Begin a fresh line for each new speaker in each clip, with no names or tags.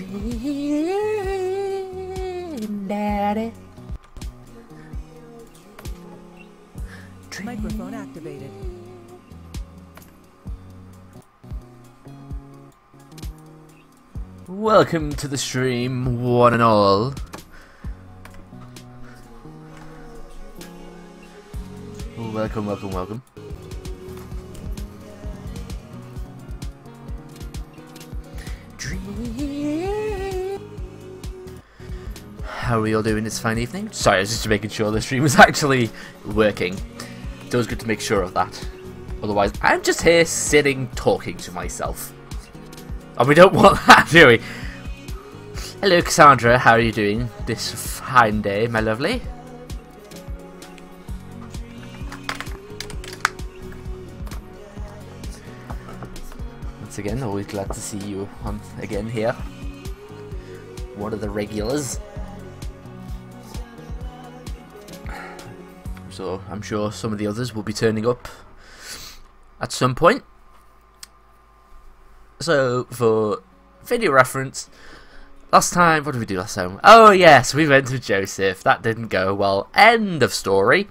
Dream Daddy.
Microphone activated.
Welcome to the stream, one and all. Welcome, welcome, welcome. How are we all doing this fine evening? Sorry, I was just making sure the stream was actually working. It was good to make sure of that. Otherwise, I'm just here sitting talking to myself. And we don't want that, do we? Hello, Cassandra. How are you doing this fine day, my lovely? Once again, always glad to see you again here. One of the regulars. So I'm sure some of the others will be turning up at some point. So for video reference, last time, what did we do last time? Oh yes, we went to Joseph. That didn't go well. End of story.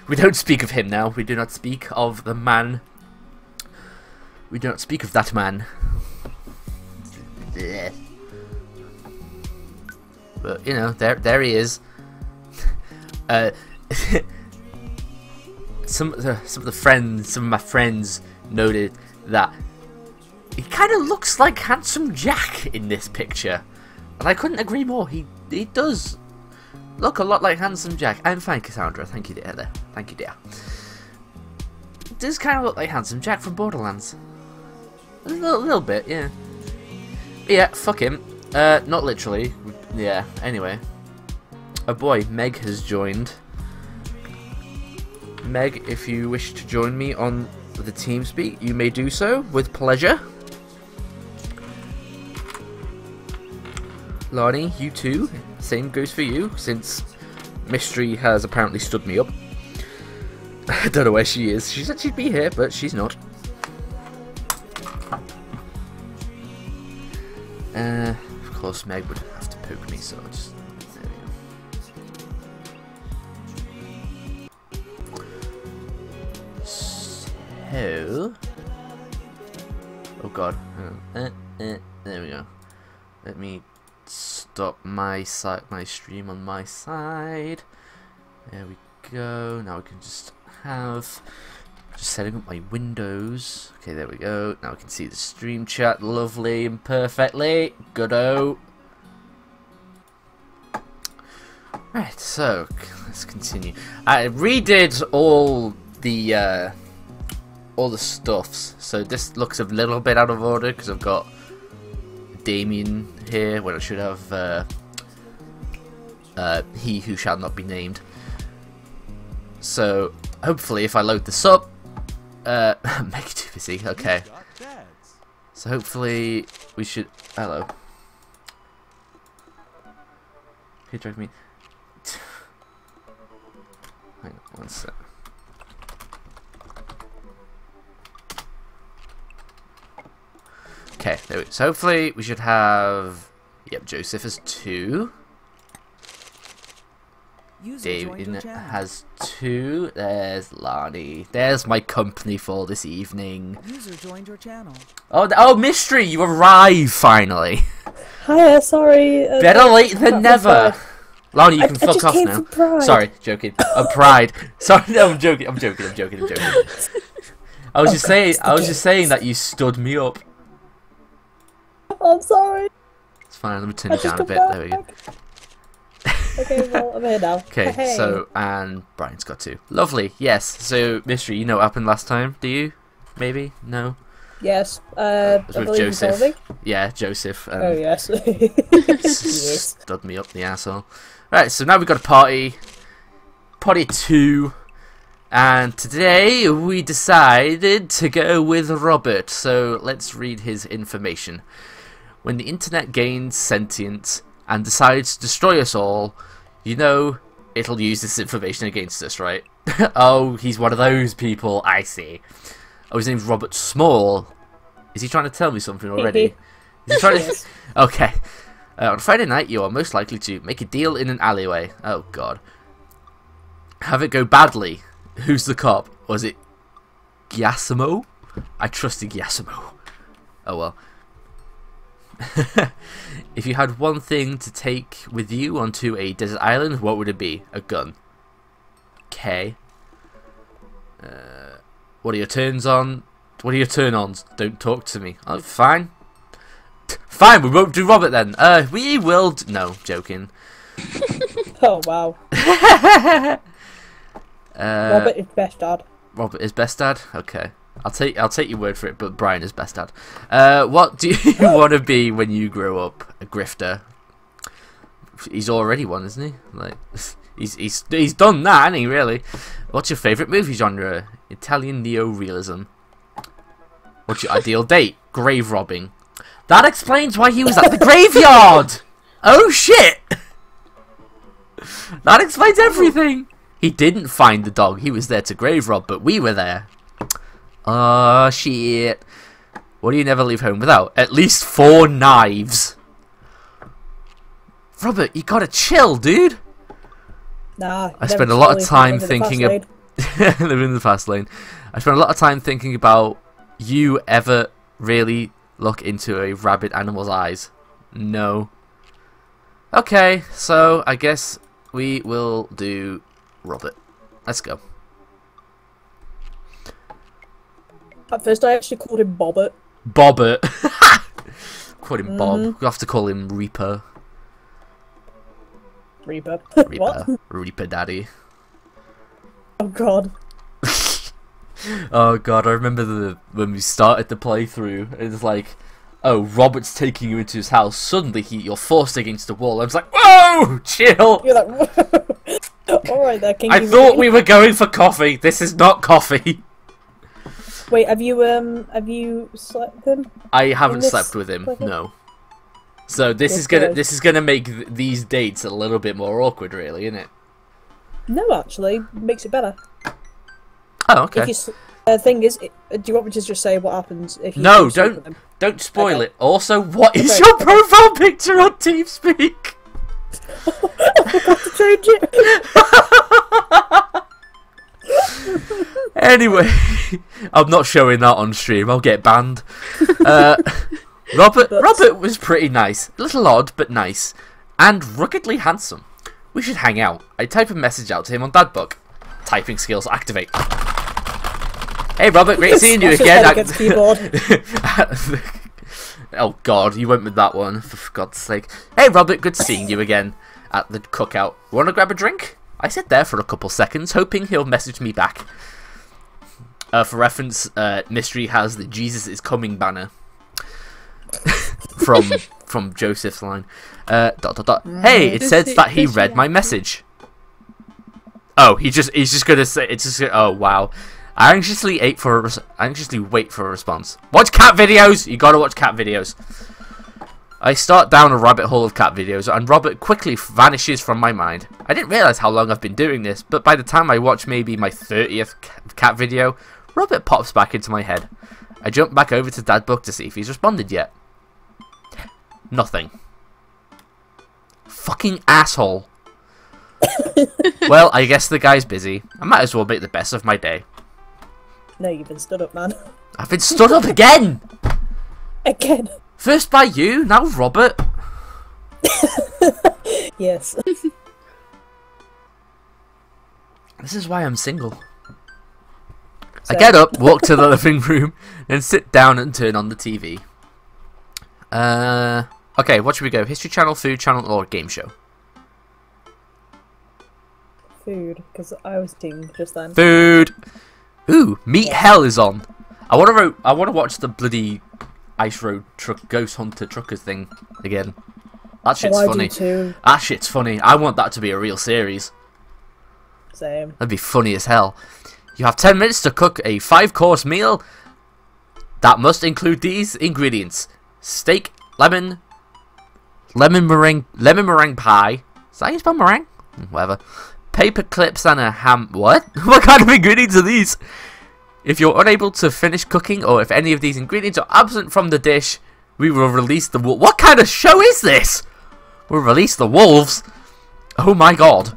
We don't speak of him now. We do not speak of the man. We do not speak of that man. But you know, there he is. Some of my friends noted that he kind of looks like Handsome Jack in this picture, and I couldn't agree more. He does look a lot like Handsome Jack. I'm fine, Cassandra. Thank you, dear. There. Thank you, dear. It does kind of look like Handsome Jack from Borderlands. A little bit, yeah. But yeah, fuck him. Not literally. Yeah. Anyway, oh boy, Meg has joined. Meg, if you wish to join me on the TeamSpeak, you may do so with pleasure. Lani, you too. Same goes for you, since Mystery has apparently stood me up. I don't know where she is. She said she'd be here, but she's not. Of course, Meg would have to poke me, so just... There we go. So... Oh god. There we go. Let me stop my stream on my side. There we go. Now we can just setting up my windows. Okay, there we go. Now we can see the stream chat lovely and perfectly. Good-o. Right, so let's continue. I redid all the stuffs, so this looks a little bit out of order because I've got Damien here when I should have he who shall not be named. So hopefully if I load this up, make it too busy. Okay. So hopefully we should. Hello. Hey, drive me. Hang on one sec. Okay, there we go. So hopefully we should have. Yep, Joseph has 2. David has 2. There's Lani. There's my company for this evening.
User joined your channel.
Oh, Mystery, you arrive finally.
Hiya, sorry.
Better late than never. Lani, you can fuck off now. Sorry, joking. Pride. Sorry, no, I'm joking. I'm joking. I was just saying that you stood me up.
I'm sorry.
It's fine. Let me turn it down a bit. There we go.
Okay, well, I'm here now.
Okay,
hey.
So, and Brian's got 2. Lovely, yes. So, Mystery, you know what happened last time? Do you? Maybe? No?
Yes,
it was with Joseph. Yeah, Joseph.
Oh, yes.
Stood me up the asshole. Right, so now we've got a party. Party 2. And today we decided to go with Robert. So, let's read his information. When the internet gains sentience and decides to destroy us all, you know it'll use this information against us, right? Oh, he's one of those people, I see. Oh, his name's Robert Small. Is he trying to tell me something already? Is he trying to... Okay. On Friday night, you are most likely to make a deal in an alleyway. Oh, God. Have it go badly. Who's the cop? Was it Giacomo? I trusted Giacomo. Oh, well. If you had one thing to take with you onto a desert island, what would it be? A gun. Okay. What are your turns on? What are your turn-ons? Don't talk to me. Oh, fine. Fine, we won't do Robert then. We will... No, joking.
Oh, wow. Robert is best dad.
Robert is best dad? Okay. I'll take your word for it, but Brian is best dad. What do you want to be when you grow up? A grifter. He's already one, isn't he? Like, he's done that, hasn't he, really? What's your favourite movie genre? Italian neo-realism. What's your ideal date? Grave robbing. That explains why he was at the graveyard! Oh shit! That explains everything! He didn't find the dog, he was there to grave rob, but we were there. Oh shit. What do you never leave home without? At least 4 knives. Robert, you gotta chill, dude!
Nah,
I spend a lot of time thinking of living in the fast lane. I spend a lot of time thinking about you ever really look into a rabid animal's eyes. No. Okay, so I guess we will do Robert. Let's go.
At first I actually called him Bobbert.
Bobbert. Call him Bob. We'll have to call him Reaper.
Reaper.
Reaper.
What?
Reaper Daddy.
Oh god.
Oh god, I remember when we started the playthrough, it's like, oh, Robert's taking you into his house, suddenly you're forced against the wall. I was like, whoa, chill!
You're like, alright there, King.
I thought we were going for coffee, this is not coffee!
Wait, have you slept with him?
I haven't slept with him, no. So this is gonna make these dates a little bit more awkward, really, isn't it?
No, actually, makes it better.
Oh, okay.
If you, thing is, do you want me to just say what happens if you...
No,
sleep with him?
don't spoil
Okay.
it. Also, what is
Okay.
your profile picture on TeamSpeak?
I forgot to change it.
Anyway, I'm not showing that on stream. I'll get banned. Robert was pretty nice. A little odd, but nice. And ruggedly handsome. We should hang out. I type a message out to him on Dadbook. Typing skills activate. Hey Robert, great seeing you again.
Against keyboard.
Oh god, you went with that one, for God's sake. Hey Robert, good seeing you again at the cookout. Wanna grab a drink? I sit there for a couple seconds, hoping he'll message me back. For reference, Mystery has the Jesus is coming banner. from Joseph's line. ... Hey, it says that he read my message. Oh, he's just gonna say it's just. Oh wow, I anxiously wait for a response. Watch cat videos. You gotta watch cat videos. I start down a rabbit hole of cat videos, and Robert quickly vanishes from my mind. I didn't realize how long I've been doing this, but by the time I watch maybe my 30th cat video, Robert pops back into my head. I jump back over to Dadbook to see if he's responded yet. Nothing. Fucking asshole. Well, I guess the guy's busy. I might as well make the best of my day.
No, you've been stood up, man.
I've been stood up again!
Again.
First by you, now Robert.
Yes.
This is why I'm single. I get up, walk to the living room, then sit down and turn on the TV. Okay, what should we go? History channel, food channel, or game show?
Food, because I was team just then.
Food! Ooh, Meat Hell is on. I want to watch the bloody Ice Road truck Ghost Hunter Truckers thing again. That shit's funny.
I do too.
That shit's funny. I want that to be a real series.
Same.
That'd be funny as hell. You have 10 minutes to cook a 5-course meal that must include these ingredients: steak, lemon meringue pie. Is that how you spell meringue? Whatever. Paper clips and a ham. What? What kind of ingredients are these? If you're unable to finish cooking, or if any of these ingredients are absent from the dish, we will release the. What kind of show is this? We'll release the wolves? Oh my god.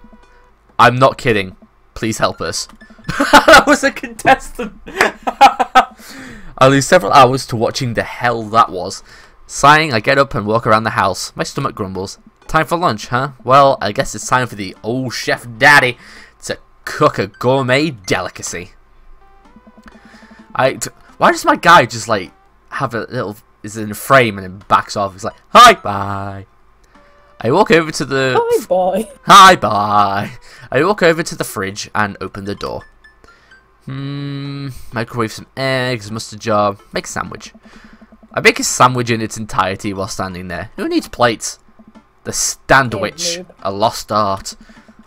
I'm not kidding. Please help us. That was a contestant. I lose several hours to watching the hell that was. Sighing, I get up and walk around the house. My stomach grumbles. Time for lunch, huh? Well, I guess it's time for the old chef daddy to cook a gourmet delicacy. Why does my guy just like have a little is in a frame and then backs off? He's like, hi, bye. I walk over to the
Hi, boy.
Hi, bye. I walk over to the fridge and open the door. Microwave some eggs, mustard jar, make a sandwich. I make a sandwich in its entirety while standing there. Who needs plates? The sandwich, a lost art.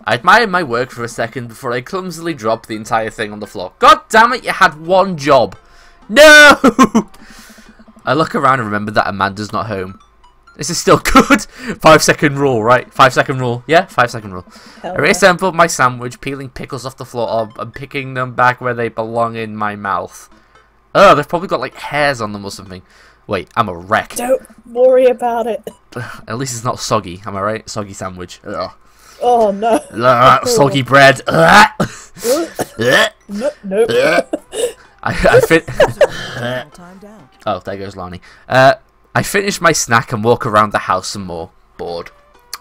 I admire my work for a second before I clumsily drop the entire thing on the floor. God damn it, you had one job. No! I look around and remember that Amanda's not home. This is still good. 5-second rule, right? 5-second rule. Yeah, 5-second rule.
Hell
I reassembled my sandwich, peeling pickles off the floor and picking them back where they belong in my mouth. Oh, they've probably got like hairs on them or something. Wait, I'm a wreck.
Don't worry about it.
At least it's not soggy, am I right? Soggy sandwich. Ugh.
Oh no.
Ugh, soggy bread.
No.
I fit.
Timed out.
Oh, there goes Lonnie. I finish my snack and walk around the house some more. Bored.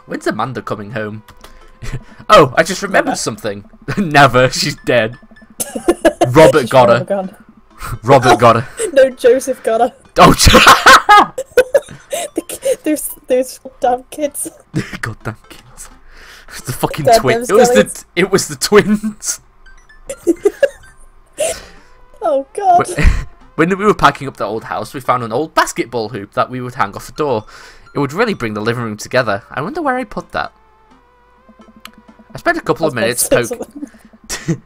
When's Amanda coming home? Oh, I just remembered something. Never. She's dead. Robert got her. Robert got her.
No, Joseph got her.
Oh,
There's damn kids.
goddamn kids. It's the fucking
Goddamn
twins.
skellies.
It was the twins.
Oh god.
When we were packing up the old house, we found an old basketball hoop that we would hang off the door. It would really bring the living room together. I wonder where I put that. I spent a couple of minutes poking.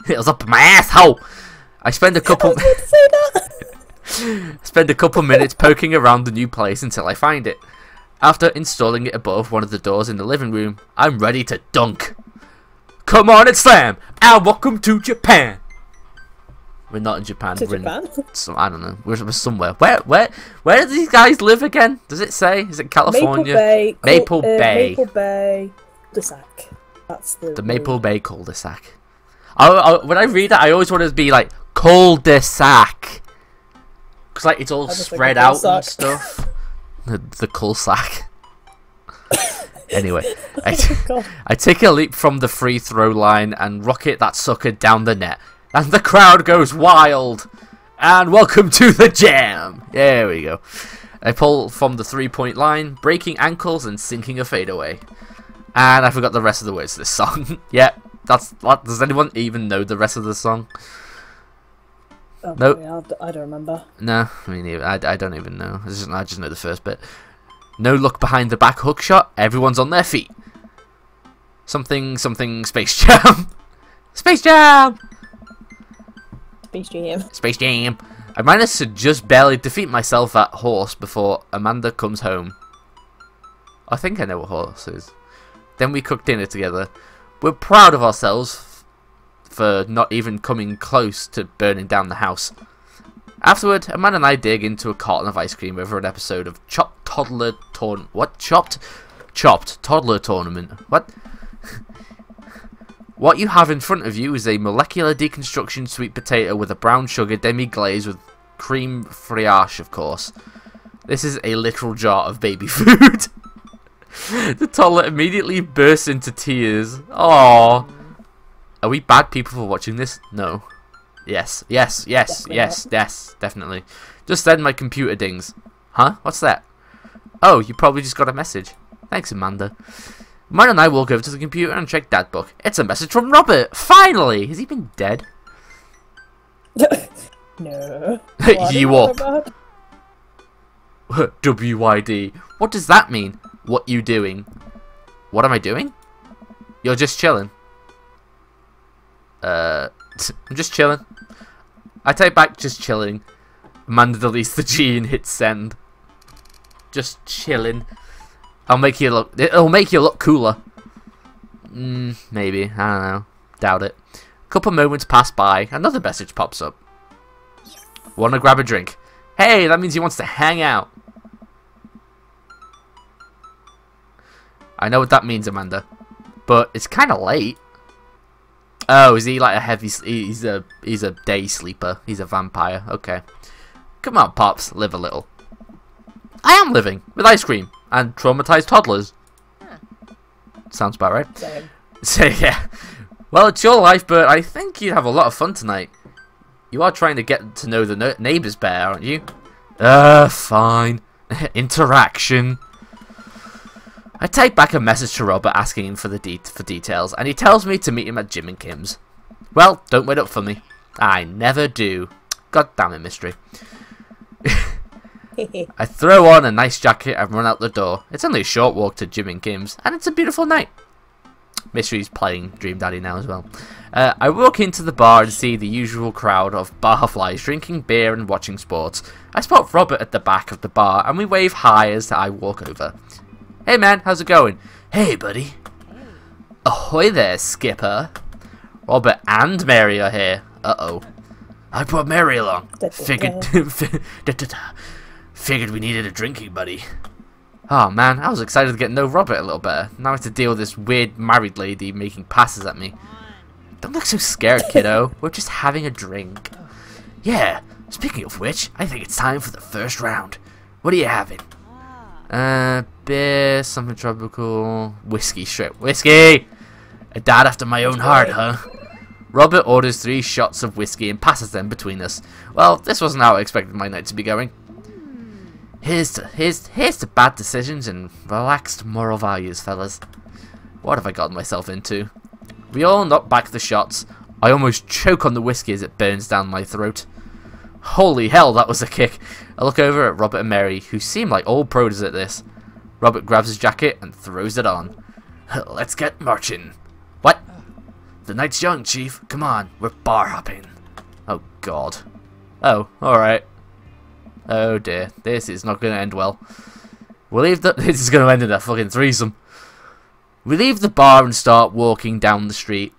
It was up my asshole. I spent a couple. Spend a couple minutes poking around the new place until I find it. After installing it above one of the doors in the living room, I'm ready to dunk. Come on and slam! And welcome to Japan. We're not in Japan.
To
We're
Japan?
in, I don't know. We're somewhere. Where do these guys live again? Does it say? Is it California?
Maple Bay.
Maple Bay.
Maple Bay. Cul-de-sac. That's the
Maple Bay cul-de-sac. When I read that, I always want to be like cul-de-sac, because like it's all spread out and stuff. The cul-sac. Anyway, I take a leap from the free throw line and rocket that sucker down the net. And the crowd goes wild. And welcome to the jam. There we go. I pull from the 3-point line, breaking ankles and sinking a fadeaway. And I forgot the rest of the words to this song. Yeah, does anyone even know the rest of the song?
Oh,
Nope.
Yeah, I don't remember.
No, me neither. I don't even know. I just know the first bit. No look behind the back hook shot. Everyone's on their feet. Something Space Jam. Space Jam.
Space Jam.
Space Jam. I managed to just barely defeat myself at horse before Amanda comes home. I think I know what horse is. Then we cooked dinner together. We're proud of ourselves for not even coming close to burning down the house. Afterward, Amanda and I dig into a carton of ice cream over an episode of Chopped Toddler Tournament. What? Chopped Toddler Tournament. What? What you have in front of you is a molecular deconstruction sweet potato with a brown sugar demi-glaze with cream fraiche, of course. This is a literal jar of baby food. The toddler immediately bursts into tears. Aww. Are we bad people for watching this? No. Yes, definitely. Just then my computer dings. Huh? What's that? Oh, you probably just got a message. Thanks, Amanda. Mine and I walk over to the computer and check Dad book. It's a message from Robert. Finally! Has he been dead?
No.
You up. WYD. What does that mean? What you doing? What am I doing? You're just chilling. I'm just chilling. I type back, just chilling. Amanda deletes the G and hits send. Just chilling. It'll make you look cooler. Maybe. I don't know. Doubt it. A couple moments pass by. Another message pops up. Wanna grab a drink? Hey, that means he wants to hang out. I know what that means, Amanda. But it's kind of late. Oh, is he like a heavy... He's a day sleeper. He's a vampire. Okay. Come on, Pops. Live a little. I am living. With ice cream. And traumatized toddlers. Sounds about right.
Same.
So, yeah. Well, it's your life, but I think you'd have a lot of fun tonight. You are trying to get to know the neighbours better, aren't you? Fine. Interaction. I type back a message to Robert asking him for details, and he tells me to meet him at Jim and Kim's. Well, don't wait up for me. I never do. God damn it, mystery. I throw on a nice jacket and run out the door. It's only a short walk to Jim and Kim's, and it's a beautiful night. Mystery's playing Dream Daddy now as well. I walk into the bar and see the usual crowd of barflies drinking beer and watching sports. I spot Robert at the back of the bar, and we wave hi as I walk over. Hey man, how's it going? Hey buddy. Ahoy there, Skipper. Robert and Mary are here. Uh-oh. I brought Mary along. Figured we needed a drinking buddy. Oh man, I was excited to get to know Robert a little better. Now I have to deal with this weird married lady making passes at me. Don't look so scared, kiddo. We're just having a drink. Yeah, speaking of which, I think it's time for the first round. What are you having? Beer, something tropical, whiskey, straight whiskey! A dad after my own heart, huh? Robert orders 3 shots of whiskey and passes them between us. Well, this wasn't how I expected my night to be going. Here's to bad decisions and relaxed moral values, fellas. What have I gotten myself into? We all knock back the shots. I almost choke on the whiskey as it burns down my throat. Holy hell, that was a kick. I look over at Robert and Mary, who seem like all pros at this. Robert grabs his jacket and throws it on. Let's get marching. What? The night's young, Chief. Come on, we're bar hopping. Oh, God. Oh, alright. Oh, dear. This is not going to end well. This is going to end in a fucking threesome. We leave the bar and start walking down the street.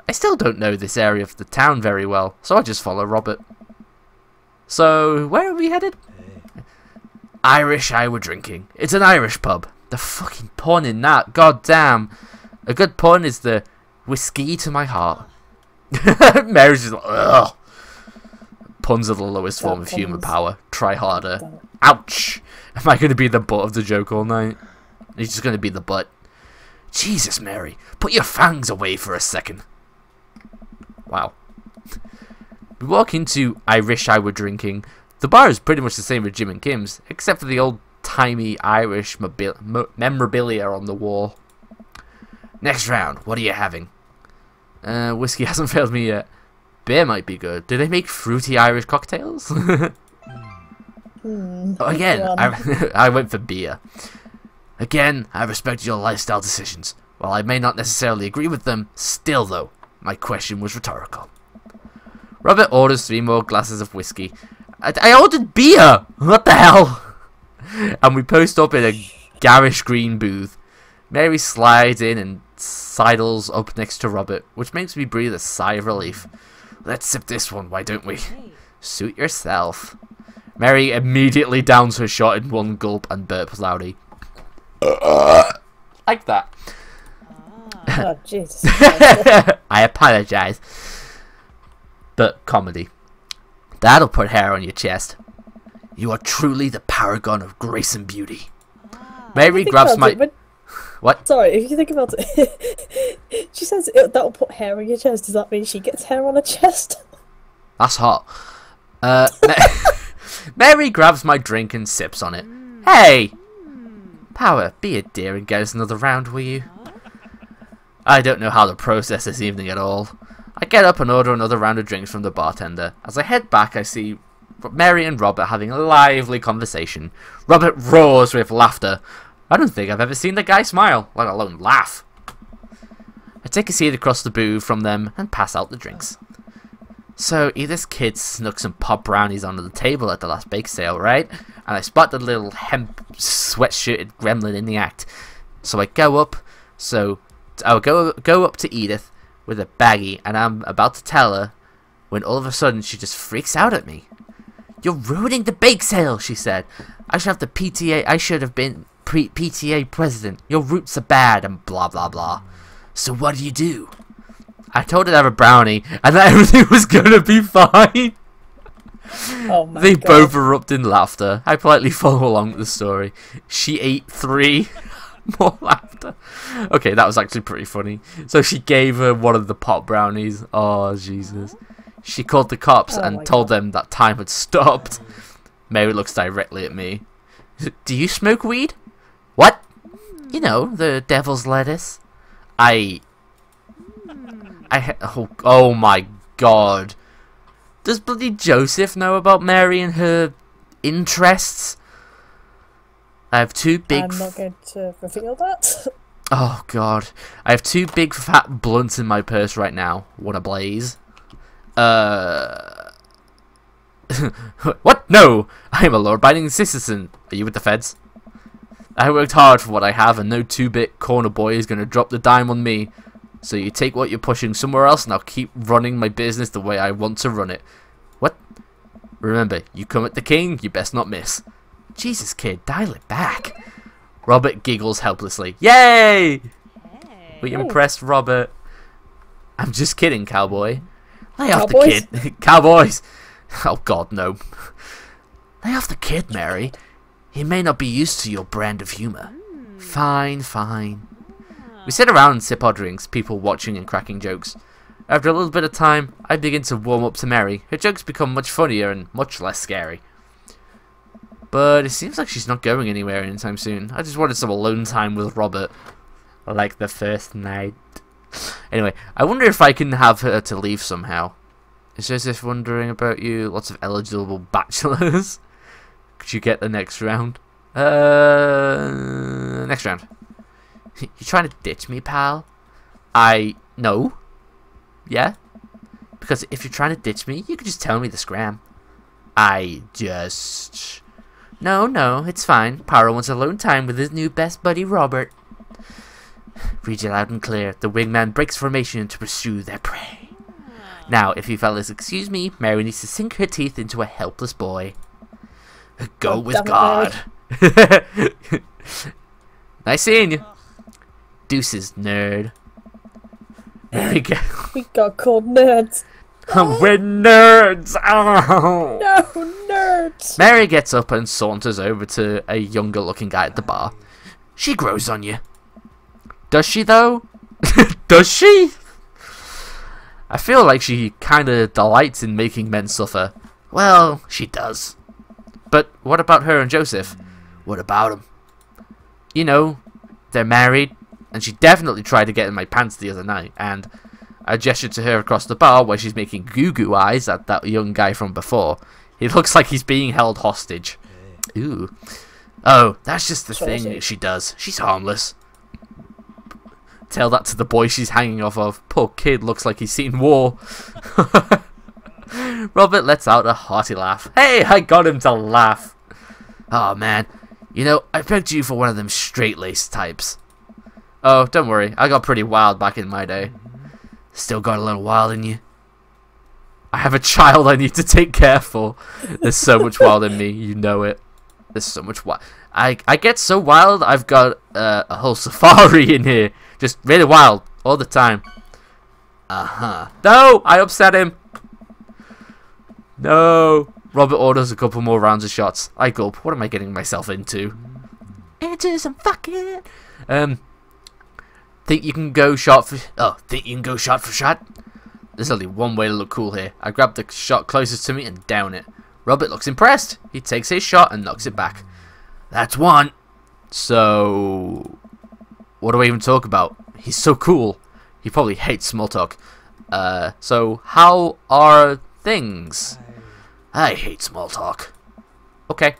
I still don't know this area of the town very well, so I just follow Robert. So, where are we headed? Irish I were drinking. It's an Irish pub. The fucking pun in that. God damn. A good pun is the whiskey to my heart. Mary's just like, ugh. Puns are the lowest form of human power. Try harder. Ouch. Am I going to be the butt of the joke all night? He's just going to be the butt. Jesus, Mary. Put your fangs away for a second. Wow. We walk into Irish I were drinking. The bar is pretty much the same as Jim and Kim's, except for the old-timey Irish memorabilia on the wall. Next round, what are you having? Whiskey hasn't failed me yet. Beer might be good. Do they make fruity Irish cocktails? Again, I went for beer. Again, I respect your lifestyle decisions. While I may not necessarily agree with them, still though, my question was rhetorical. Robert orders 3 more glasses of whiskey. I ordered beer! What the hell? And we post up in a garish green booth. Mary slides in and sidles up next to Robert, which makes me breathe a sigh of relief. Let's sip this one, why don't we? Suit yourself. Mary immediately downs her shot in one gulp and burps loudly. Like that.
Oh, Jesus.
I apologize. But comedy. That'll put hair on your chest. You are truly the paragon of grace and beauty. Mary grabs my... What?
Sorry, if you think about it, she says that'll put hair on your chest. Does that mean she gets hair on her chest?
That's hot. Mary grabs my drink and sips on it. Hey! Power, be a dear and get us another round, will you? I don't know how to process this evening at all. I get up and order another round of drinks from the bartender. As I head back, I see Mary and Robert having a lively conversation. Robert roars with laughter. I don't think I've ever seen the guy smile, let alone laugh. I take a seat across the booth from them and pass out the drinks. So, Edith's kids snuck some pop brownies onto the table at the last bake sale, right? And I spot the little hemp sweatshirted gremlin in the act. So I go up, I'll go up to Edith with a baggie, and I'm about to tell her, when all of a sudden she just freaks out at me. You're ruining the bake sale, she said. I should have the PTA. I should have been PTA president. Your roots are bad and blah blah blah. So what do? I told her to have a brownie and that everything was gonna be fine.
Oh my
They
God.
both erupted in laughter. I politely follow along with the story. She ate 3. More laughter. Okay, that was actually pretty funny. So she gave her one of the pot brownies. Oh, Jesus. She called the cops and told them that time had stopped. Mary looks directly at me. Do you smoke weed? What? You know, the devil's lettuce. Oh my God. Does bloody Joseph know about Mary and her interests? I have 2 big...
I'm not going to reveal that.
Oh God. I have 2 big fat blunts in my purse right now. Wanna blaze? What? No! I am a law-abiding citizen. Are you with the feds? I worked hard for what I have and no 2-bit corner boy is gonna drop the dime on me. So you take what you're pushing somewhere else and I'll keep running my business the way I want to run it. What? Remember, you come at the king, you best not miss. Jesus, kid, dial it back. Robert giggles helplessly. Yay! Were you impressed, Robert? I'm just kidding, cowboy. Lay off the kid. Cowboys! Oh God, no. Lay off the kid, Mary. He may not be used to your brand of humor. Fine, fine. We sit around and sip our drinks, people watching and cracking jokes. After a little bit of time, I begin to warm up to Mary. Her jokes become much funnier and much less scary. But it seems like she's not going anywhere anytime soon. I just wanted some alone time with Robert. Like the first night. Anyway, I wonder if I can have her to leave somehow. Is Joseph wondering about you? Lots of eligible bachelors. Could you get the next round? Next round. You trying to ditch me, pal? No. Yeah? Because if you're trying to ditch me, you could just tell me the scram. No, it's fine. Paro wants alone time with his new best buddy, Robert. Read you loud and clear. The wingman breaks formation to pursue their prey. Now, if you fellas excuse me, Mary needs to sink her teeth into a helpless boy. Go with God. Nice seeing you. Deuces, nerd.
We got called nerds.
We're nerds! Oh.
No, nerds!
Mary gets up and saunters over to a younger looking guy at the bar. She grows on you. Does she though? Does she? I feel like she kinda delights in making men suffer. Well, she does. But what about her and Joseph? What about him? You know, they're married, and she definitely tried to get in my pants the other night, and I gestured to her across the bar while she's making goo-goo eyes at that young guy from before. He looks like he's being held hostage. Ooh. Oh, that's just the thing she does. She's harmless. Tell that to the boy she's hanging off of. Poor kid looks like he's seen war. Robert lets out a hearty laugh. Hey, I got him to laugh. Oh man, you know, I pegged you for one of them straight-laced types. Oh, don't worry, I got pretty wild back in my day. Still got a little wild in you. I have a child I need to take care for. There's so much wild in me, you know it. There's so much wild. I get so wild, I've got a whole safari in here. Just really wild, all the time. Uh-huh. No, I upset him. No. Robert orders a couple more rounds of shots. I gulp. What am I getting myself into? Into some fucking... Think you can go shot for... Oh, think you can go shot for shot? There's only one way to look cool here. I grab the shot closest to me and down it. Robert looks impressed. He takes his shot and knocks it back. That's one. So... What do I even talk about? He's so cool. He probably hates small talk. So how are things? I hate small talk. Okay.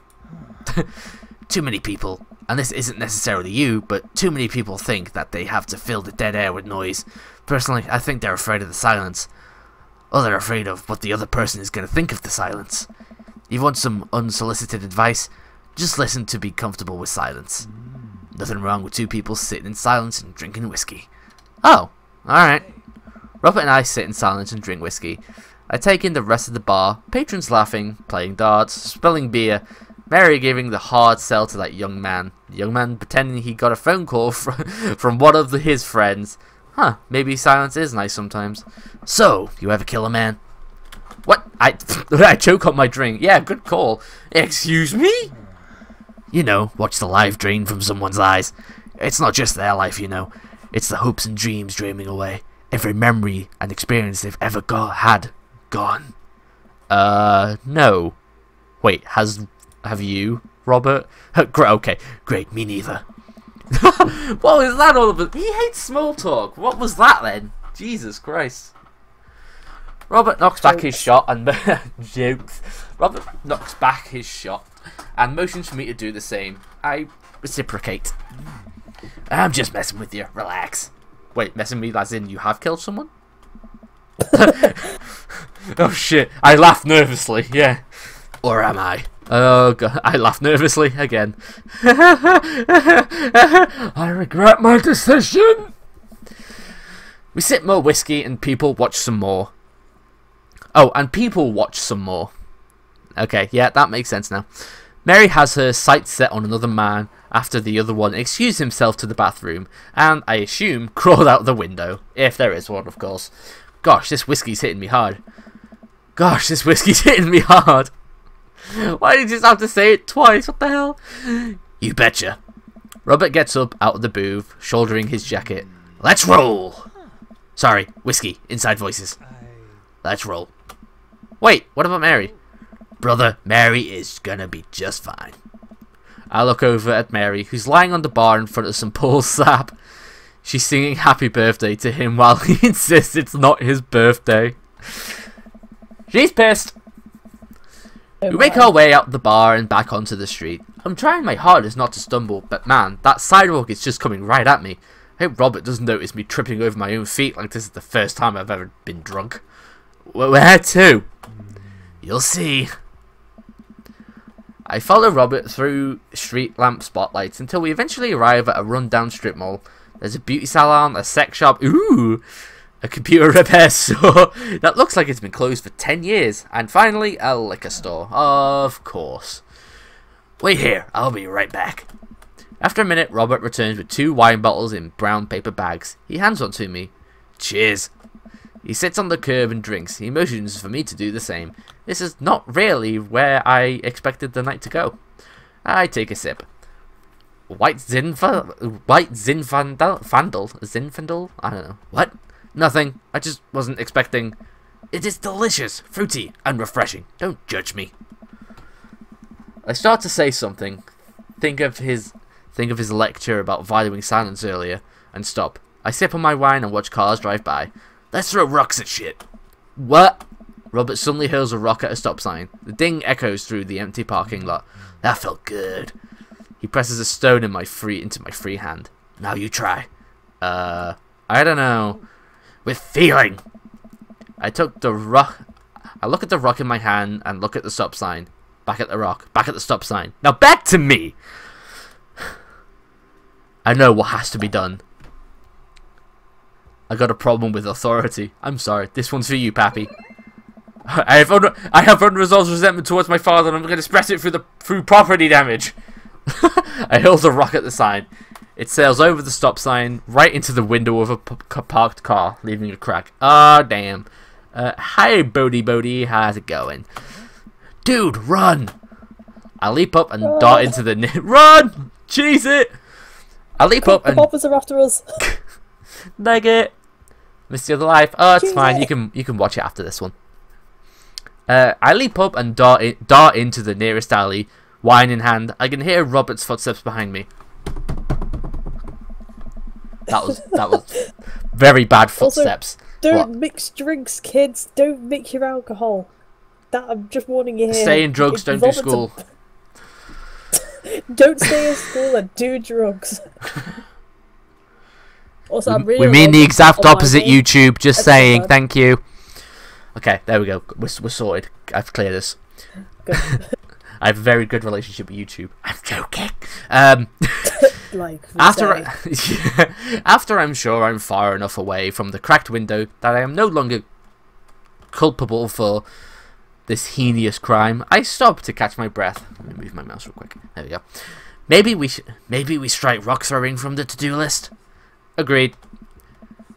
Too many people, and this isn't necessarily you, but too many people think that they have to fill the dead air with noise. Personally, I think they're afraid of the silence. Or they're afraid of what the other person is going to think of the silence. You want some unsolicited advice? Just listen to be comfortable with silence. Nothing wrong with two people sitting in silence and drinking whiskey. Oh, alright. Robert and I sit in silence and drink whiskey. I take in the rest of the bar, patrons laughing, playing darts, spilling beer, Mary giving the hard sell to that young man. The young man pretending he got a phone call from one of his friends. Huh, maybe silence is nice sometimes. So, you ever kill a man? What? I choke on my drink. Yeah, good call. Excuse me? You know, watch the life drain from someone's eyes. It's not just their life, you know. It's the hopes and dreams dreaming away. Every memory and experience they've ever had gone. No. Wait, have you, Robert? Okay, great, me neither. What was that all about? He hates small talk. What was that then? Jesus Christ. Robert knocks back his shot and jokes. Robert knocks back his shot and motions for me to do the same. I reciprocate. I'm just messing with you. Relax. Wait, messing with me as in you have killed someone? Oh shit! I laugh nervously. Yeah. Or am I? Oh god! I laugh nervously again. I regret my decision. We sip more whiskey and people watch some more. Oh, and people watch some more. Okay, yeah, that makes sense now. Mary has her sights set on another man after the other one excused himself to the bathroom, and I assume crawled out the window. If there is one, of course. Gosh, this whiskey's hitting me hard. Gosh, this whiskey's hitting me hard. Why did you just have to say it twice? What the hell? You betcha. Robert gets up out of the booth, shouldering his jacket. Let's roll! Sorry, whiskey, inside voices. Let's roll. Wait, what about Mary? Brother, Mary is gonna be just fine. I look over at Mary, who's lying on the bar in front of some pool sap. She's singing happy birthday to him while he insists it's not his birthday. She's pissed. We make our way out the bar and back onto the street. I'm trying my hardest not to stumble, but man, that sidewalk is just coming right at me. I hope Robert doesn't notice me tripping over my own feet like this is the first time I've ever been drunk. Where to? You'll see. I follow Robert through street lamp spotlights until we eventually arrive at a rundown strip mall. There's a beauty salon, a sex shop, ooh, a computer repair store that looks like it's been closed for 10 years, and finally a liquor store, of course. Wait here, I'll be right back. After a minute, Robert returns with 2 wine bottles in brown paper bags. He hands one to me. Cheers. He sits on the curb and drinks. He motions for me to do the same. This is not really where I expected the night to go. I take a sip. White Zinfandel? Zinfandel? I don't know. What? Nothing. I just wasn't expecting. It is delicious, fruity, and refreshing. Don't judge me. I start to say something. Think of his lecture about valuing silence earlier, and stop. I sip on my wine and watch cars drive by. Let's throw rocks at shit. What? Robert suddenly hurls a rock at a stop sign. The ding echoes through the empty parking lot. That felt good. He presses a stone into my free hand. Now you try. I don't know. With feeling. I took the rock. I look at the rock in my hand and look at the stop sign. Back at the rock. Back at the stop sign. Now back to me. I know what has to be done. I got a problem with authority. I'm sorry. This one's for you, Pappy. I have unresolved resentment towards my father, and I'm going to express it through property damage. I hurl the rock at the sign. It sails over the stop sign, right into the window of a parked car, leaving a crack. Ah, damn. Hi, Bodie. How's it going? Dude, run! I leap up and dart into the... Run! Cheese it! I leap up and...
The poppers are after us.
Leg it. Missed the other life. Oh, it's fine. You can watch it after this one. I leap up and dart into the nearest alley, wine in hand. I can hear Robert's footsteps behind me. That was very bad footsteps.
Also, don't mix drinks, kids. Don't mix your alcohol. I'm just warning you here.
Stay in drugs. Don't do school.
Don't stay in school and do drugs. Also,
we mean the exact opposite, YouTube. Just saying. Thank you. Okay, there we go. We're sorted. I've cleared this. I have a very good relationship with YouTube. I'm joking. After I'm sure I'm far enough away from the cracked window that I am no longer culpable for this heinous crime, I stop to catch my breath. Let me move my mouse real quick. There we go. Maybe we strike rock throwing from the to-do list. Agreed.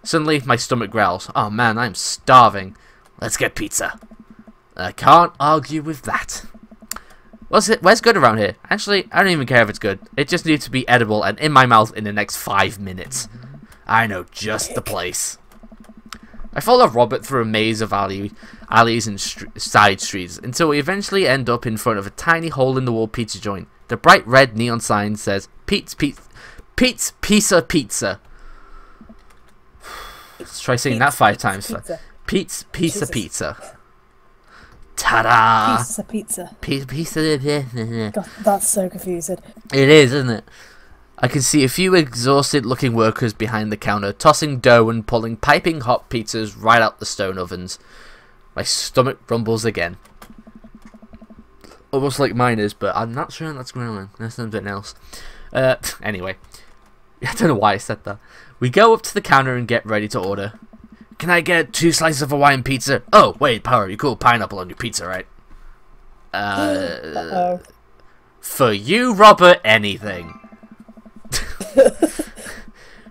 Suddenly, my stomach growls. Oh man, I'm starving. Let's get pizza. I can't argue with that. Where's good around here? Actually, I don't even care if it's good. It just needs to be edible and in my mouth in the next 5 minutes. I know just the place. I follow Robert through a maze of alleys and side streets until we eventually end up in front of a tiny hole-in-the-wall pizza joint. The bright red neon sign says, Pete's Pizza. Let's try saying that 5 times. Pete's Pizza. Ta-da!
Pizza.
Pizza.
God, that's so confusing.
It is, isn't it? I can see a few exhausted-looking workers behind the counter, tossing dough and pulling piping hot pizzas right out the stone ovens. My stomach rumbles again. Almost like mine is, but I'm not sure that's going on. That's something else. Anyway. I don't know why I said that. We go up to the counter and get ready to order. Can I get 2 slices of Hawaiian pizza? Oh, wait, Power, you cool pineapple on your pizza, right?
Uh-oh.
For you, Robert, anything.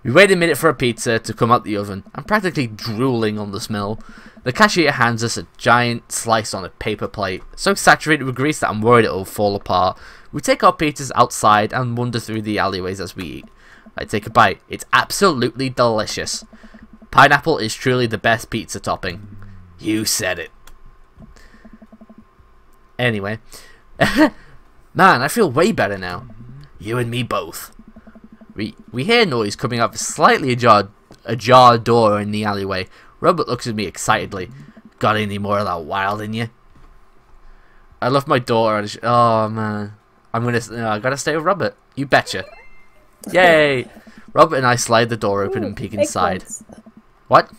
We wait a minute for a pizza to come out the oven. I'm practically drooling on the smell. The cashier hands us a giant slice on a paper plate, so saturated with grease that I'm worried it'll fall apart. We take our pizzas outside and wander through the alleyways as we eat. I take a bite. It's absolutely delicious. Pineapple is truly the best pizza topping. You said it. Anyway. Man, I feel way better now. You and me both. We hear noise coming out of a slightly ajar door in the alleyway. Robert looks at me excitedly. Got any more of that wild in you? I left my door. Oh man, I gotta stay with Robert. You betcha. Yay! Robert and I slide the door open and peek inside. What?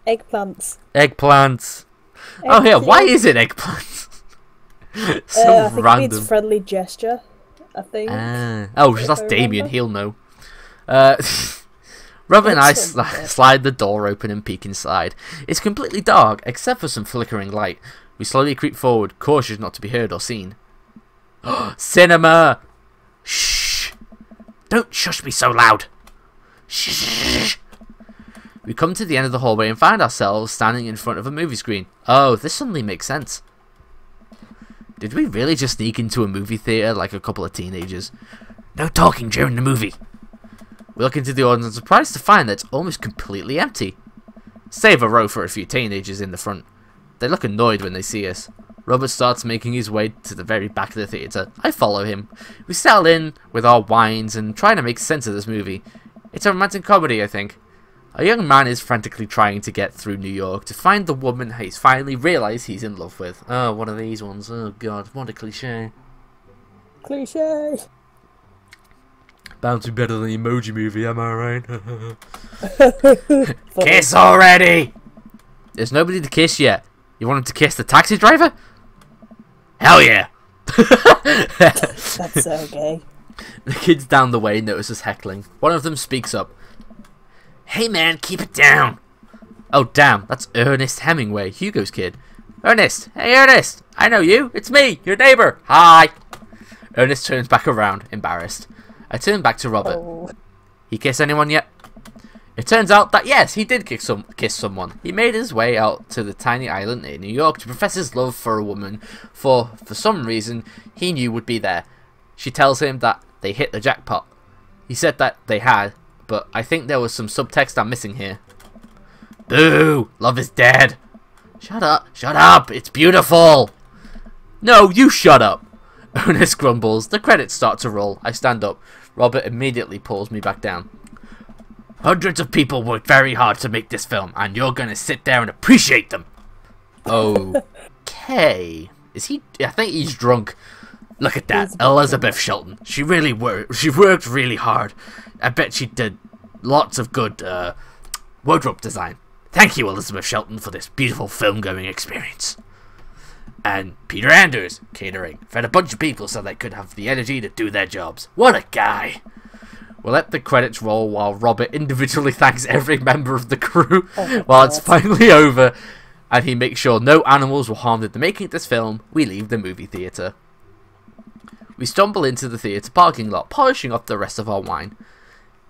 Eggplants.
Eggplants. Oh yeah, why is it eggplants?
I think it means friendly gesture. I think.
Oh, that's Damien. He'll know. Robert and I slide the door open and peek inside. It's completely dark, except for some flickering light. We slowly creep forward, cautious not to be heard or seen. Cinema! Shh! Don't shush me so loud! Shh! We come to the end of the hallway and find ourselves standing in front of a movie screen. Oh, this suddenly makes sense. Did we really just sneak into a movie theater like a couple of teenagers? No talking during the movie. We look into the audience and surprised to find that it's almost completely empty. Save a row for a few teenagers in the front. They look annoyed when they see us. Robert starts making his way to the very back of the theater. I follow him. We settle in with our wines and try to make sense of this movie. It's a romantic comedy, I think. A young man is frantically trying to get through New York to find the woman he's finally realised he's in love with. Oh, one of these ones. Oh god, what a cliche.
Cliche.
Bound to be better than the Emoji Movie, am I right? Kiss already! There's nobody to kiss yet. You want him to kiss the taxi driver? Hell yeah!
That's so gay.
The kids down the way notice us heckling. One of them speaks up. Hey man, keep it down! Oh damn, that's Ernest Hemingway, Hugo's kid. Ernest! Hey Ernest! I know you! It's me, your neighbour! Hi! Ernest turns back around, embarrassed. I turn back to Robert.
Oh.
He kiss anyone yet? It turns out that yes, he did kiss someone. He made his way out to the tiny island in New York to profess his love for a woman for some reason he knew would be there. She tells him that they hit the jackpot. He said that they had, but I think there was some subtext I'm missing here. Boo! Love is dead! Shut up! Shut up! It's beautiful! No, you shut up! Ernest grumbles. The credits start to roll. I stand up. Robert immediately pulls me back down. Hundreds of people worked very hard to make this film, and you're gonna sit there and appreciate them. Okay. Is he? I think he's drunk. Look at that, Elizabeth Shelton. She worked really hard. I bet she did lots of good wardrobe design. Thank you, Elizabeth Shelton, for this beautiful film-going experience. And Peter Anders, catering, fed a bunch of people so they could have the energy to do their jobs. What a guy! We'll let the credits roll while Robert individually thanks every member of the crew while it's finally over, and he makes sure no animals were harmed in the making of this film. We leave the movie theater. We stumble into the theatre parking lot, polishing off the rest of our wine.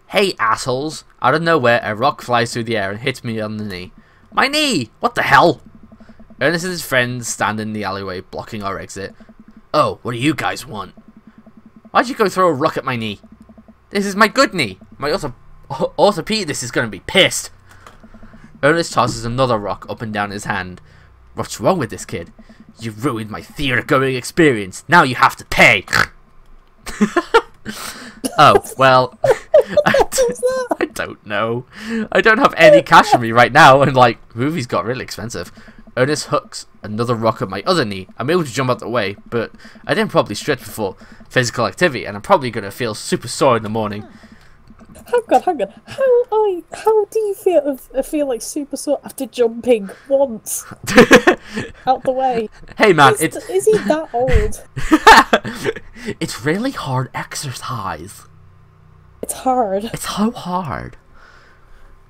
Hey, assholes! Out of nowhere, a rock flies through the air and hits me on the knee. My knee! What the hell? Ernest and his friends stand in the alleyway, blocking our exit. Oh, what do you guys want? Why'd you go throw a rock at my knee? This is my good knee. My orthopedist is going to be pissed. Ernest tosses another rock up and down his hand. What's wrong with this kid? You ruined my theatre-going experience. Now you have to pay. Oh, well, I don't know. I don't have any cash on me right now, and, like, movies got really expensive. Ernest hooks another rock at my other knee. I'm able to jump out the way, but I didn't probably stretch before physical activity, and I'm probably going to feel super sore in the morning.
Hang on. How do you feel like super sore after jumping once out the way?
Hey man,
is he that old?
It's really hard exercise.
It's hard.
It's so hard.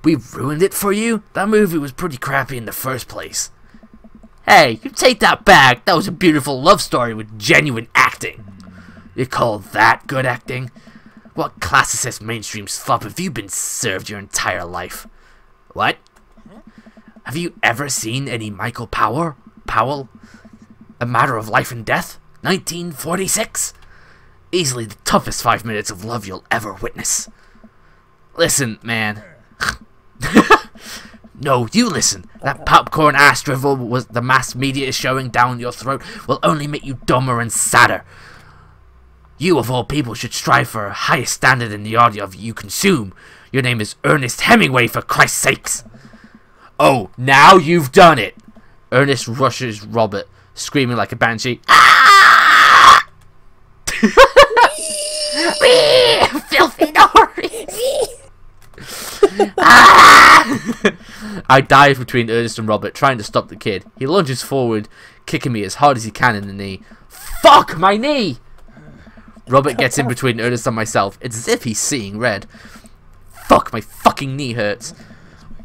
We ruined it for you? That movie was pretty crappy in the first place. Hey, you take that back. That was a beautiful love story with genuine acting. You call that good acting? What classicist mainstream slop have you been served your entire life? What? Have you ever seen any Michael Powell? A Matter of Life and Death? 1946? Easily the toughest 5 minutes of love you'll ever witness. Listen, man. No, you listen. That popcorn ass drivel was the mass media is showing down your throat will only make you dumber and sadder. You, of all people, should strive for a higher standard in the audio you consume. Your name is Ernest Hemingway, for Christ's sakes. Oh, now you've done it. Ernest rushes Robert, screaming like a banshee. Ah! Filthy Nori! Ah! I dive between Ernest and Robert, trying to stop the kid. He lunges forward, kicking me as hard as he can in the knee. Fuck my knee! Robert gets in between Ernest and myself. It's as if he's seeing red. Fuck, my fucking knee hurts.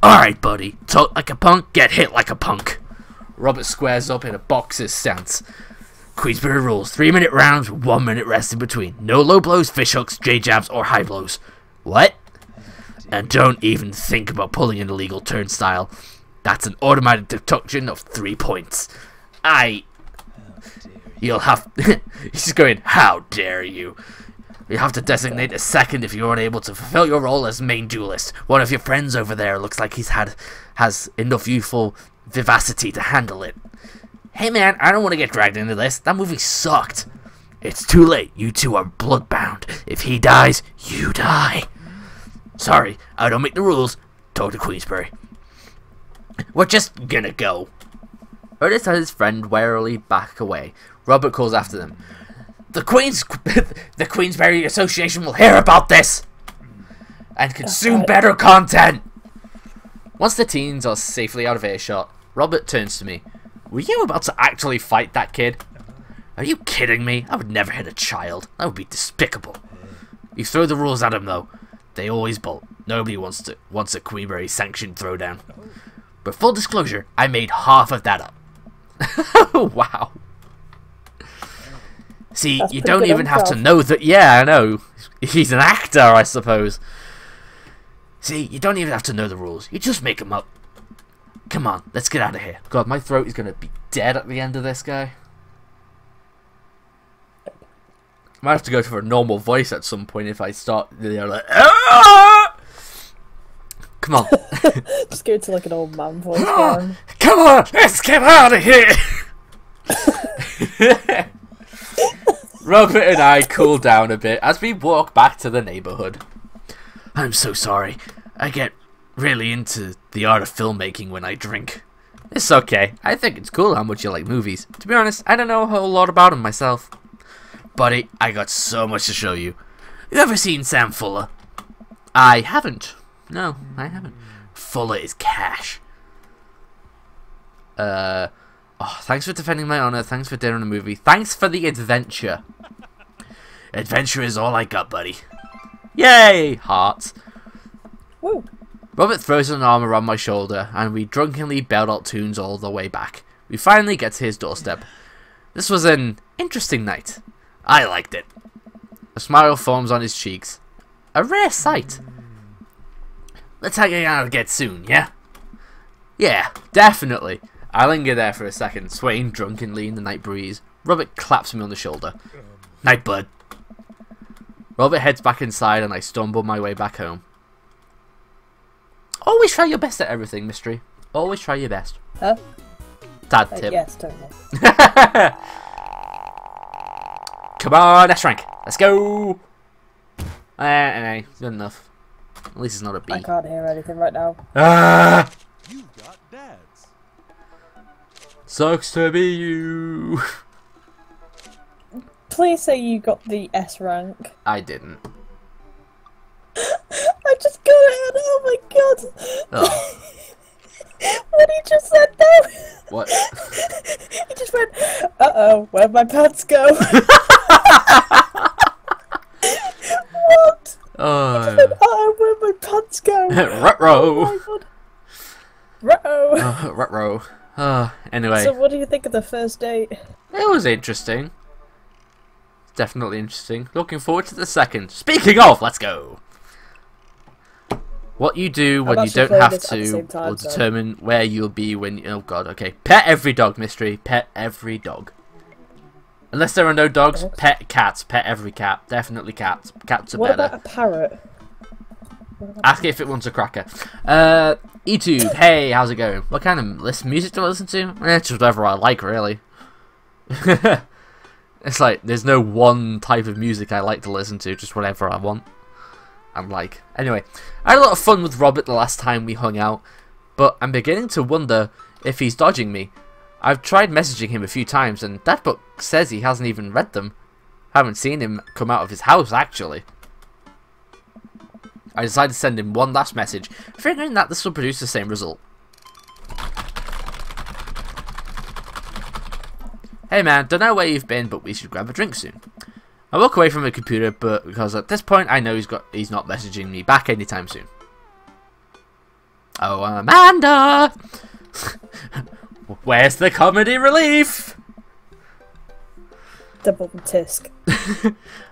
Alright, buddy. Talk like a punk, get hit like a punk. Robert squares up in a boxer's stance. Queensberry rules. 3-minute rounds with 1 minute rest in between. No low blows, fish hooks, J-jabs, or high blows. What? And don't even think about pulling an illegal turnstile. That's an automatic deduction of 3 points. You'll have... He's going, how dare you? You have to designate a second if you're unable to fulfill your role as main duelist. One of your friends over there looks like has enough youthful vivacity to handle it. Hey man, I don't want to get dragged into this. That movie sucked. It's too late. You two are bloodbound. If he dies, you die. Sorry, I don't make the rules. Talk to Queensberry. We're just gonna go. Ernest and his friend warily back away. Robert calls after them. The Queensberry Association will hear about this and consume better content. Once the teens are safely out of earshot, Robert turns to me. Were you about to actually fight that kid? Are you kidding me? I would never hit a child. That would be despicable. You throw the rules at him though. They always bolt. Nobody wants a Queensberry sanctioned throwdown. But full disclosure, I made half of that up. Wow. See, you don't even have to know that. Yeah, I know. He's an actor, I suppose. See, you don't even have to know the rules. You just make them up. Come on, let's get out of here. God, my throat is going to be dead at the end of this guy. Might have to go for a normal voice at some point if I start, you know, like, Aah! Come on.
Just go to like an old man voice.
Come on, let's get out of here. Robert and I cool down a bit as we walk back to the neighborhood. I'm so sorry. I get really into the art of filmmaking when I drink. It's okay. I think it's cool how much you like movies. To be honest, I don't know a whole lot about them myself. Buddy, I got so much to show you. You ever seen Sam Fuller? I haven't. No, I haven't. Fuller is cash. Oh, thanks for defending my honor. Thanks for dinner and a movie. Thanks for the adventure. Adventure is all I got, buddy. Yay! Hearts.
Woo.
Robert throws an arm around my shoulder, and we drunkenly belt out tunes all the way back. We finally get to his doorstep. This was an interesting night. I liked it. A smile forms on his cheeks. A rare sight. Let's hang out again soon, yeah? Yeah, definitely. I linger there for a second, swaying drunkenly in the night breeze. Robert claps me on the shoulder. Night, bud. Robert heads back inside and I stumble my way back home. Always try your best at everything, Mystery. Always try your best.
Huh?
Dad tip.
Yes, totally.
Come on, S rank. Let's go. Anyway, good enough. At least it's not a B.
I can't hear anything right now.
Ah!
You got dads.
Sucks to be you.
Please say you got the S rank.
I didn't.
I just got it. Oh my god.
Oh.
What he just said though.
What?
He just went, uh-oh, where'd my pants go? What?
Oh.
Uh-oh, where'd my pants go?
Ruh-roh.
Oh my god. Ruh-oh.
Ruh-roh. Anyway.
So what do you think of the first date?
It was interesting. Definitely interesting. Looking forward to the second. Speaking of, let's go. What you do when you don't have to will determine where you'll be when... Oh god, okay. Pet every dog, Mystery. Pet every dog. Unless there are no dogs, pet cats. Pet every cat. Definitely cats. Cats are
what
better.
What about a parrot?
Ask it if it wants a cracker. YouTube, hey, how's it going? What kind of music do I listen to? It's just whatever I like, really. It's like, there's no one type of music I like to listen to, just whatever I want. I'm like, anyway, I had a lot of fun with Robert the last time we hung out, but I'm beginning to wonder if he's dodging me. I've tried messaging him a few times, and that book says he hasn't even read them. Haven't seen him come out of his house, actually. I decided to send him one last message, figuring that this will produce the same result. Hey man, don't know where you've been, but we should grab a drink soon. I walk away from the computer, but because at this point I know he's not messaging me back anytime soon. Oh, Amanda! Where's the comedy relief?
Double tisk.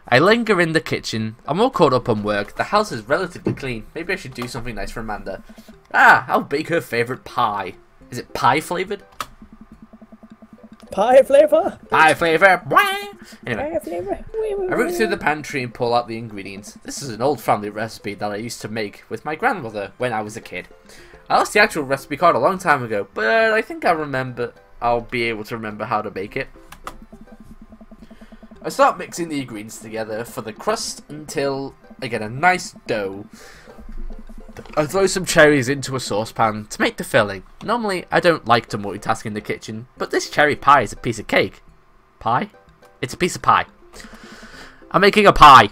I linger in the kitchen. I'm all caught up on work. The house is relatively clean. Maybe I should do something nice for Amanda. I'll bake her favourite pie. Is it pie flavoured?
Pie flavour?
Pie flavour! Anyway,
Pie flavour?
I root through the pantry and pull out the ingredients. This is an old family recipe that I used to make with my grandmother when I was a kid. I lost the actual recipe card a long time ago, but I think I'll be able to remember how to bake it. I start mixing the ingredients together for the crust until I get a nice dough. I throw some cherries into a saucepan to make the filling. Normally, I don't like to multitask in the kitchen, but this cherry pie is a piece of cake. Pie? It's a piece of pie. I'm making a pie.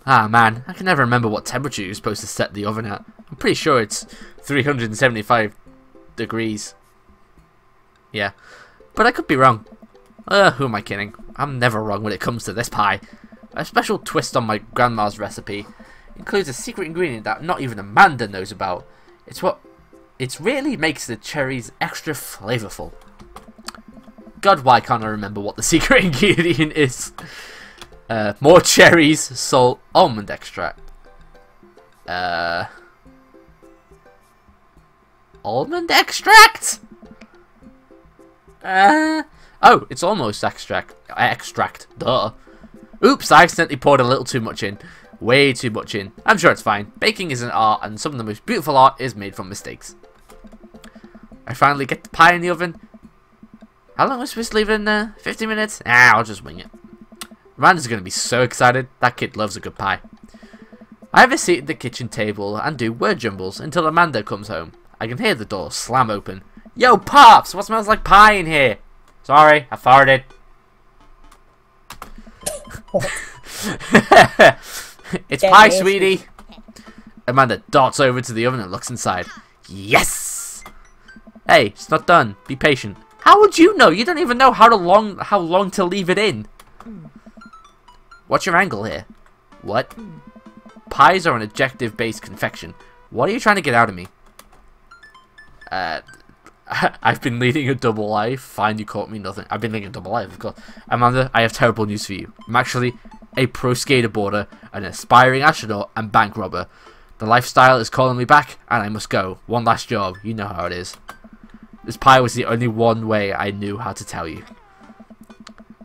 Ah man, I can never remember what temperature you're supposed to set the oven at. I'm pretty sure it's 375 degrees. Yeah, but I could be wrong. Who am I kidding? I'm never wrong when it comes to this pie. A special twist on my grandma's recipe includes a secret ingredient that not even Amanda knows about. It really makes the cherries extra flavorful. God, why can't I remember what the secret ingredient is? More cherries, salt, almond extract. Almond extract? Oh, it's almost extract. Duh. Oops, I accidentally poured a little too much in. Way too much in. I'm sure it's fine. Baking is an art, and some of the most beautiful art is made from mistakes. I finally get the pie in the oven. How long was I supposed to leave it in there? 50 minutes? I'll just wing it. Amanda's going to be so excited. That kid loves a good pie. I have a seat at the kitchen table and do word jumbles until Amanda comes home. I can hear the door slam open. Yo, Pops! What smells like pie in here? Sorry, I farted. It's pie, sweetie. Amanda darts over to the oven and looks inside. Yes! Hey, it's not done. Be patient. How would you know? You don't even know how long to leave it in. What's your angle here? What? Pies are an adjective-based confection. What are you trying to get out of me? I've been leading a double life. Fine, you caught me nothing. I've been leading a double life, of course. Amanda, I have terrible news for you. I'm actually a pro skateboarder, an aspiring astronaut, and bank robber. The lifestyle is calling me back, and I must go. One last job. You know how it is. This pie was the only one way I knew how to tell you.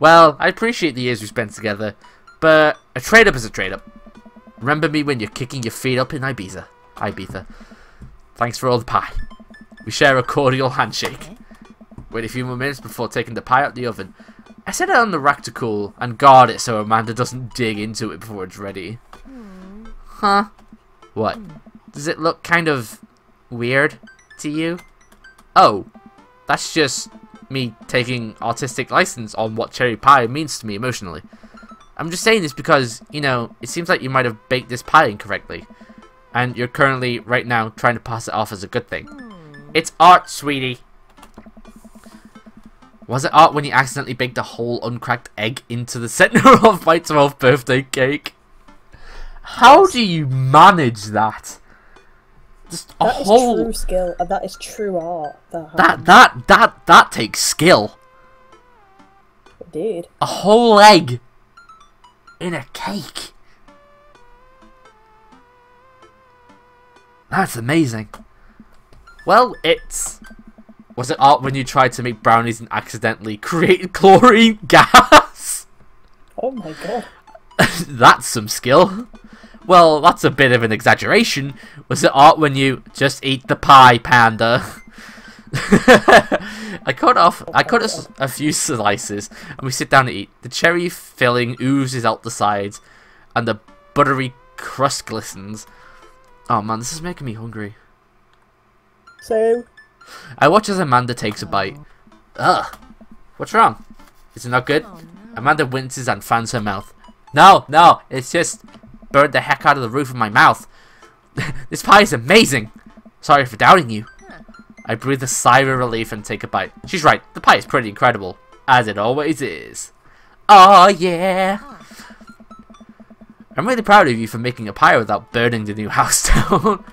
Well, I appreciate the years we spent together, but a trade-up is a trade-up. Remember me when you're kicking your feet up in Ibiza. Thanks for all the pie. We share a cordial handshake. Wait a few more minutes before taking the pie out the oven. I set it on the rack to cool and guard it so Amanda doesn't dig into it before it's ready. Huh? What? Does it look kind of weird to you? Oh, that's just me taking artistic license on what cherry pie means to me emotionally. I'm just saying this because, you know, it seems like you might have baked this pie incorrectly. And you're currently, right now, trying to pass it off as a good thing. It's art, sweetie. Was it art when you accidentally baked a whole uncracked egg into the center of my 12th birthday cake? How do you manage that? Just a whole...
That is true skill, and that is true art.
That takes skill.
Indeed.
A whole egg in a cake. That's amazing. Well, was it art when you tried to make brownies and accidentally created chlorine gas?
Oh my god.
That's some skill. Well, that's a bit of an exaggeration. Was it art when you just eat the pie, panda? I cut a few slices and we sit down to eat. The cherry filling oozes out the sides and the buttery crust glistens. Oh man, this is making me hungry.
So?
I watch as Amanda takes a bite. Ugh. What's wrong? Is it not good?
Oh, no.
Amanda winces and fans her mouth. No, it's just burned the heck out of the roof of my mouth. This pie is amazing. Sorry for doubting you. I breathe a sigh of relief and take a bite. She's right, the pie is pretty incredible. As it always is. Oh yeah. I'm really proud of you for making a pie without burning the new house down.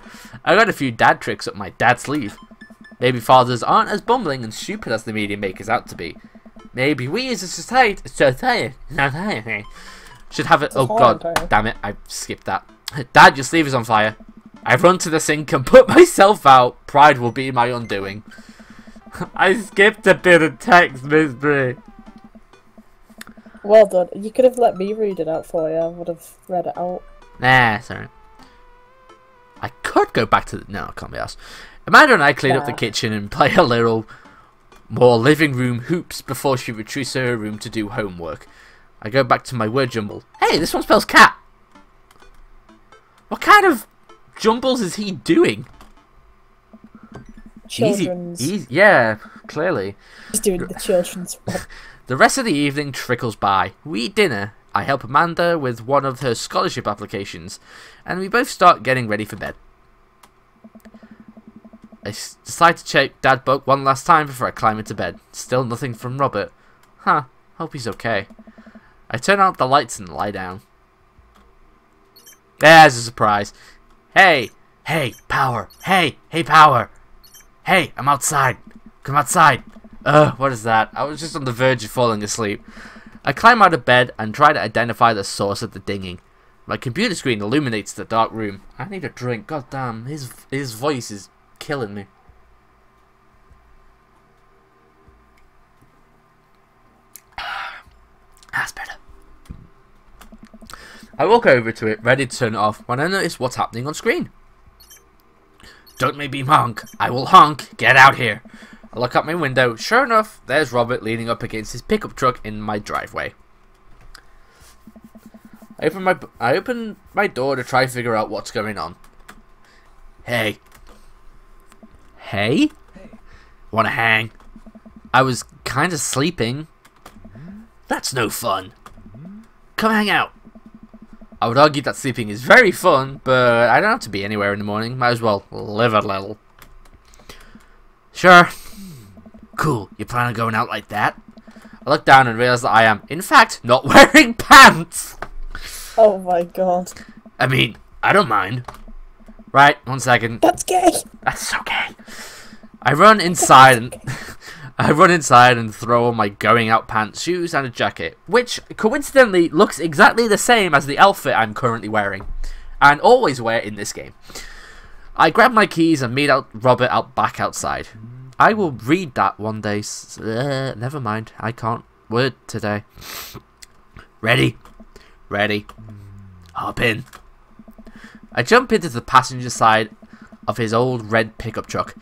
I got a few dad tricks up my dad's sleeve. Maybe fathers aren't as bumbling and stupid as the media make us out to be. Maybe we as a society should have it. Oh god, damn it, I skipped that. Dad, your sleeve is on fire. I've run to the sink and put myself out. Pride will be my undoing. I skipped a bit of text, Miss Brie.
Well done. You could have let me read it out for you. I would have read it out.
Nah, sorry. I could go back to the... No, I can't be asked. Amanda and I clean up the kitchen and play a little more living room hoops before she retreats to her room to do homework. I go back to my word jumble. Hey, this one spells cat. What kind of jumbles is he doing?
Children's.
Easy. Yeah, clearly.
He's doing the children's one.
The rest of the evening trickles by. We eat dinner. I help Amanda with one of her scholarship applications, and we both start getting ready for bed. I decide to check Dad book one last time before I climb into bed. Still nothing from Robert. Huh, hope he's okay. I turn out the lights and lie down. There's a surprise. Hey, power. Hey, power. Hey, I'm outside. Come outside. What is that? I was just on the verge of falling asleep. I climb out of bed and try to identify the source of the dinging. My computer screen illuminates the dark room. I need a drink. God damn, his voice is killing me. That's better. I walk over to it, ready to turn it off, when I notice what's happening on screen. Don't make me honk. I will honk. Get out here. I look out my window. Sure enough, there's Robert leaning up against his pickup truck in my driveway. I open my door to try to figure out what's going on. Hey. Hey? Wanna hang? I was kinda sleeping. That's no fun. Come hang out. I would argue that sleeping is very fun, but I don't have to be anywhere in the morning. Might as well live a little. Sure. Cool. You plan on going out like that? I look down and realize that I am, in fact, not wearing pants.
Oh my god.
I mean, I don't mind. Right, 1 second.
That's gay.
That's so gay. I run inside and I run inside and throw on my going out pants, shoes, and a jacket, which coincidentally looks exactly the same as the outfit I'm currently wearing, and always wear in this game. I grab my keys and meet Robert back outside. I will read that one day. Never mind, I can't word today. Ready? Ready. Hop in. I jump into the passenger side of his old red pickup truck.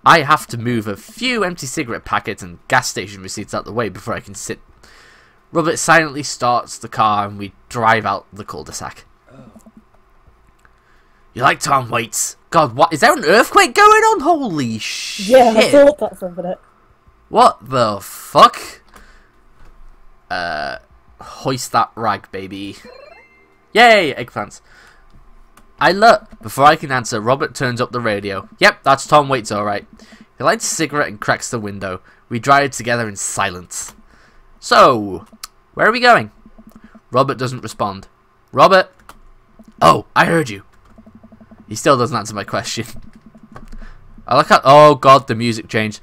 I have to move a few empty cigarette packets and gas station receipts out the way before I can sit. Robert silently starts the car and we drive out the cul-de-sac. You like Tom Waits? God, what? Is there an earthquake going on? Holy shit.
Yeah, I thought that for a minute.
What the fuck? Hoist that rag, baby. Yay, eggplants. I look. Before I can answer, Robert turns up the radio. Yep, that's Tom Waits, alright. He lights a cigarette and cracks the window. We drive together in silence. So, where are we going? Robert doesn't respond. Robert? Oh, I heard you. He still doesn't answer my question. I look out. Oh god, the music changed.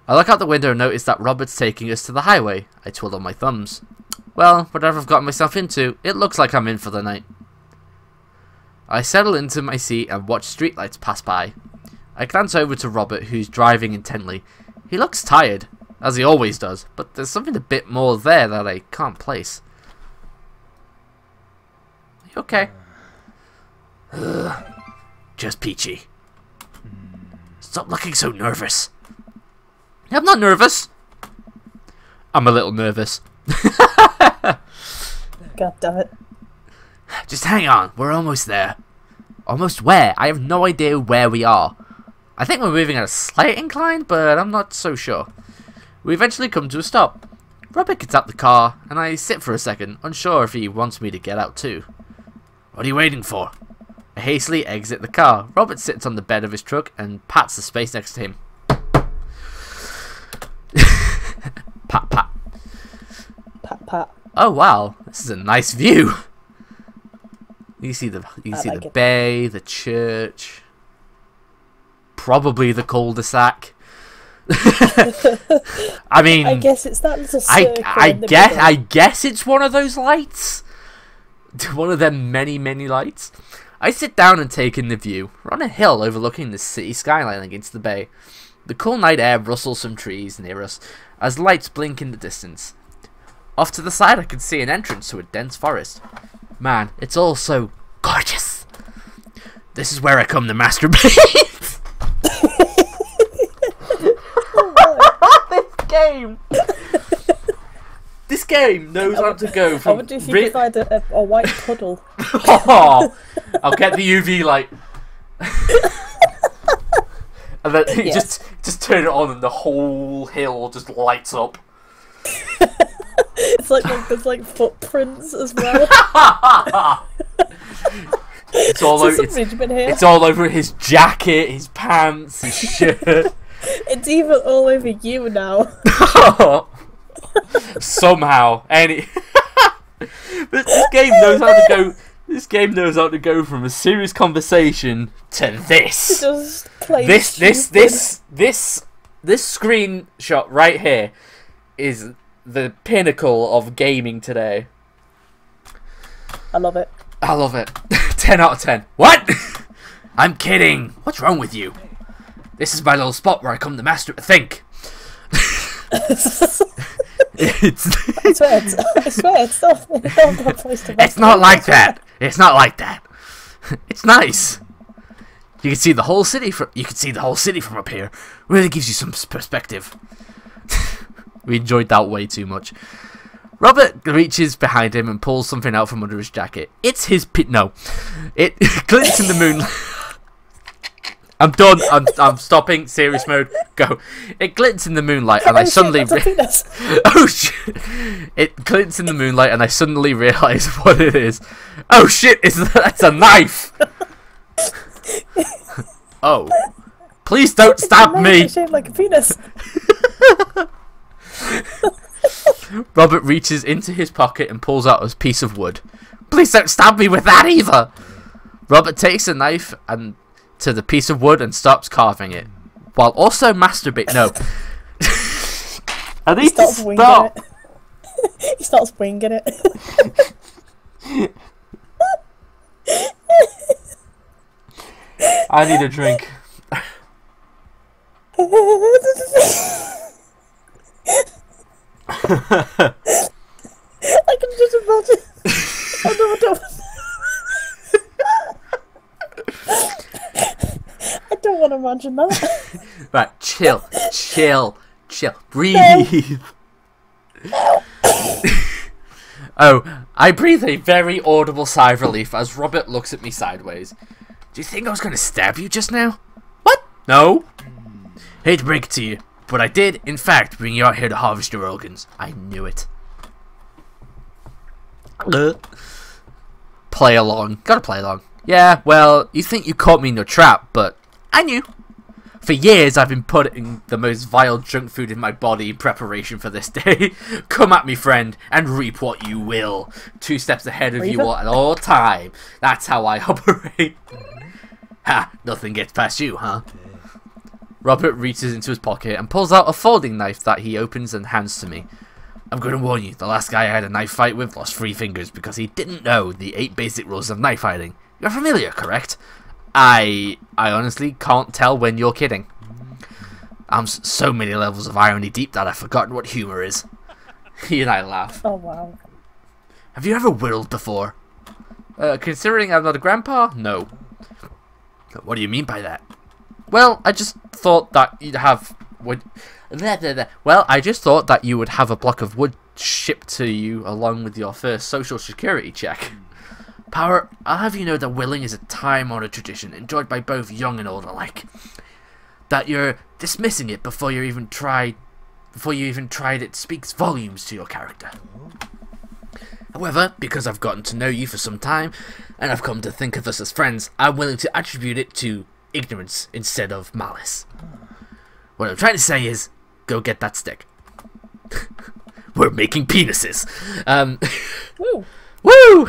I look out the window and notice that Robert's taking us to the highway. I twiddle my thumbs. Well, whatever I've gotten myself into, it looks like I'm in for the night. I settle into my seat and watch streetlights pass by. I glance over to Robert, who's driving intently. He looks tired, as he always does, but there's something a bit more there that I can't place. Are you okay? Just peachy. Stop looking so nervous. I'm not nervous. I'm a little nervous.
God damn it.
Just hang on, we're almost there. Almost where? I have no idea where we are. I think we're moving at a slight incline, but I'm not so sure. We eventually come to a stop. Robert gets out the car, and I sit for a second, unsure if he wants me to get out too. What are you waiting for? I hastily exit the car. Robert sits on the bed of his truck and pats the space next to him. Pat, pat.
Pat, pat.
Oh wow, this is a nice view. You see the bay, the church, probably the cul-de-sac. I mean,
I guess it's that little circle.
I guess it's one of those lights. One of them many lights. I sit down and take in the view. We're on a hill overlooking the city skyline against the bay. The cool night air rustles some trees near us as lights blink in the distance. Off to the side I can see an entrance to a dense forest. Man, it's all so gorgeous. This is where I come to masturbate. This game knows how to go from...
I wonder if you could find a white puddle.
Oh, I'll get the UV light. And then you just turn it on and the whole hill just lights up.
It's like there's like footprints as well.
It's all over his jacket, his pants, his shirt.
It's even all over you now.
Somehow, but this game knows how to go. This game knows how to go from a serious conversation to this.
Just play
This screenshot right here is the pinnacle of gaming today.
I love it.
I love it. 10 out of 10. What? I'm kidding. What's wrong with you? This is my little spot where I come to master. Think.
I swear it's not a place to
It's not like that. It's not like that. It's nice. You can see the whole city from up here. Really gives you some perspective. We enjoyed that way too much. Robert reaches behind him and pulls something out from under his jacket. It's his no. It glints in the moonlight. I'm done. I'm stopping. Serious mode. Go. It glints in the moonlight, and I suddenly. Oh shit! It glints in the moonlight, and I suddenly realise what it is. Oh shit! It's a knife. Oh! Please don't stab me.
It's shaped like a penis.
Robert reaches into his pocket and pulls out a piece of wood. Please don't stab me with that either. Robert takes a knife and to the piece of wood and stops carving it. while also masturbate. No. I need
He
to
starts winging
stop.
it. He starts winging it.
I need a drink.
I can just imagine. Oh no, I don't. I don't want to imagine that.
Right, chill. Breathe. Oh, I breathe a very audible sigh of relief as Robert looks at me sideways. Do you think I was going to stab you just now? What? No. Hate to break it to you, but I did, in fact, bring you out here to harvest your organs. I knew it. Play along. Gotta play along. Yeah, well, you think you caught me in your trap, but I knew. For years, I've been putting the most vile junk food in my body in preparation for this day. Come at me, friend, and reap what you will. 2 steps ahead of you at all time. That's how I operate. Ha! Nothing gets past you, huh? Robert reaches into his pocket and pulls out a folding knife that he opens and hands to me. I'm going to warn you, the last guy I had a knife fight with lost 3 fingers because he didn't know the 8 basic rules of knife fighting. You're familiar, correct? I honestly can't tell when you're kidding. I'm so many levels of irony deep that I've forgotten what humor is. He and I laugh.
Oh wow.
Have you ever whittled before? Considering I'm not a grandpa, no. What do you mean by that? Well, I just thought that you'd have wood. Well, I just thought that you would have a block of wood shipped to you along with your first social security check. Power, I'll have you know that whittling is a time-honored tradition enjoyed by both young and old alike. That you're dismissing it before you even tried it speaks volumes to your character. However, because I've gotten to know you for some time, and I've come to think of us as friends, I'm willing to attribute it to ignorance instead of malice. What I'm trying to say is, go get that stick. We're making penises.
Woo!
Woo!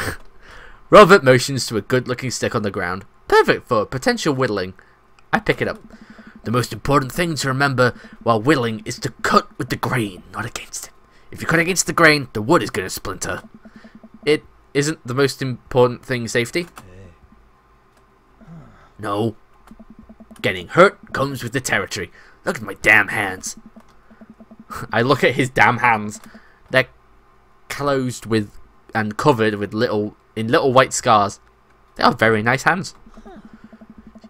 Robert motions to a good-looking stick on the ground. Perfect for potential whittling. I pick it up. The most important thing to remember while whittling is to cut with the grain, not against it. If you cut against the grain, the wood is going to splinter. It isn't the most important thing safety? No. Getting hurt comes with the territory. Look at my damn hands. I look at his damn hands. They're closed with and covered with little white scars. They are very nice hands.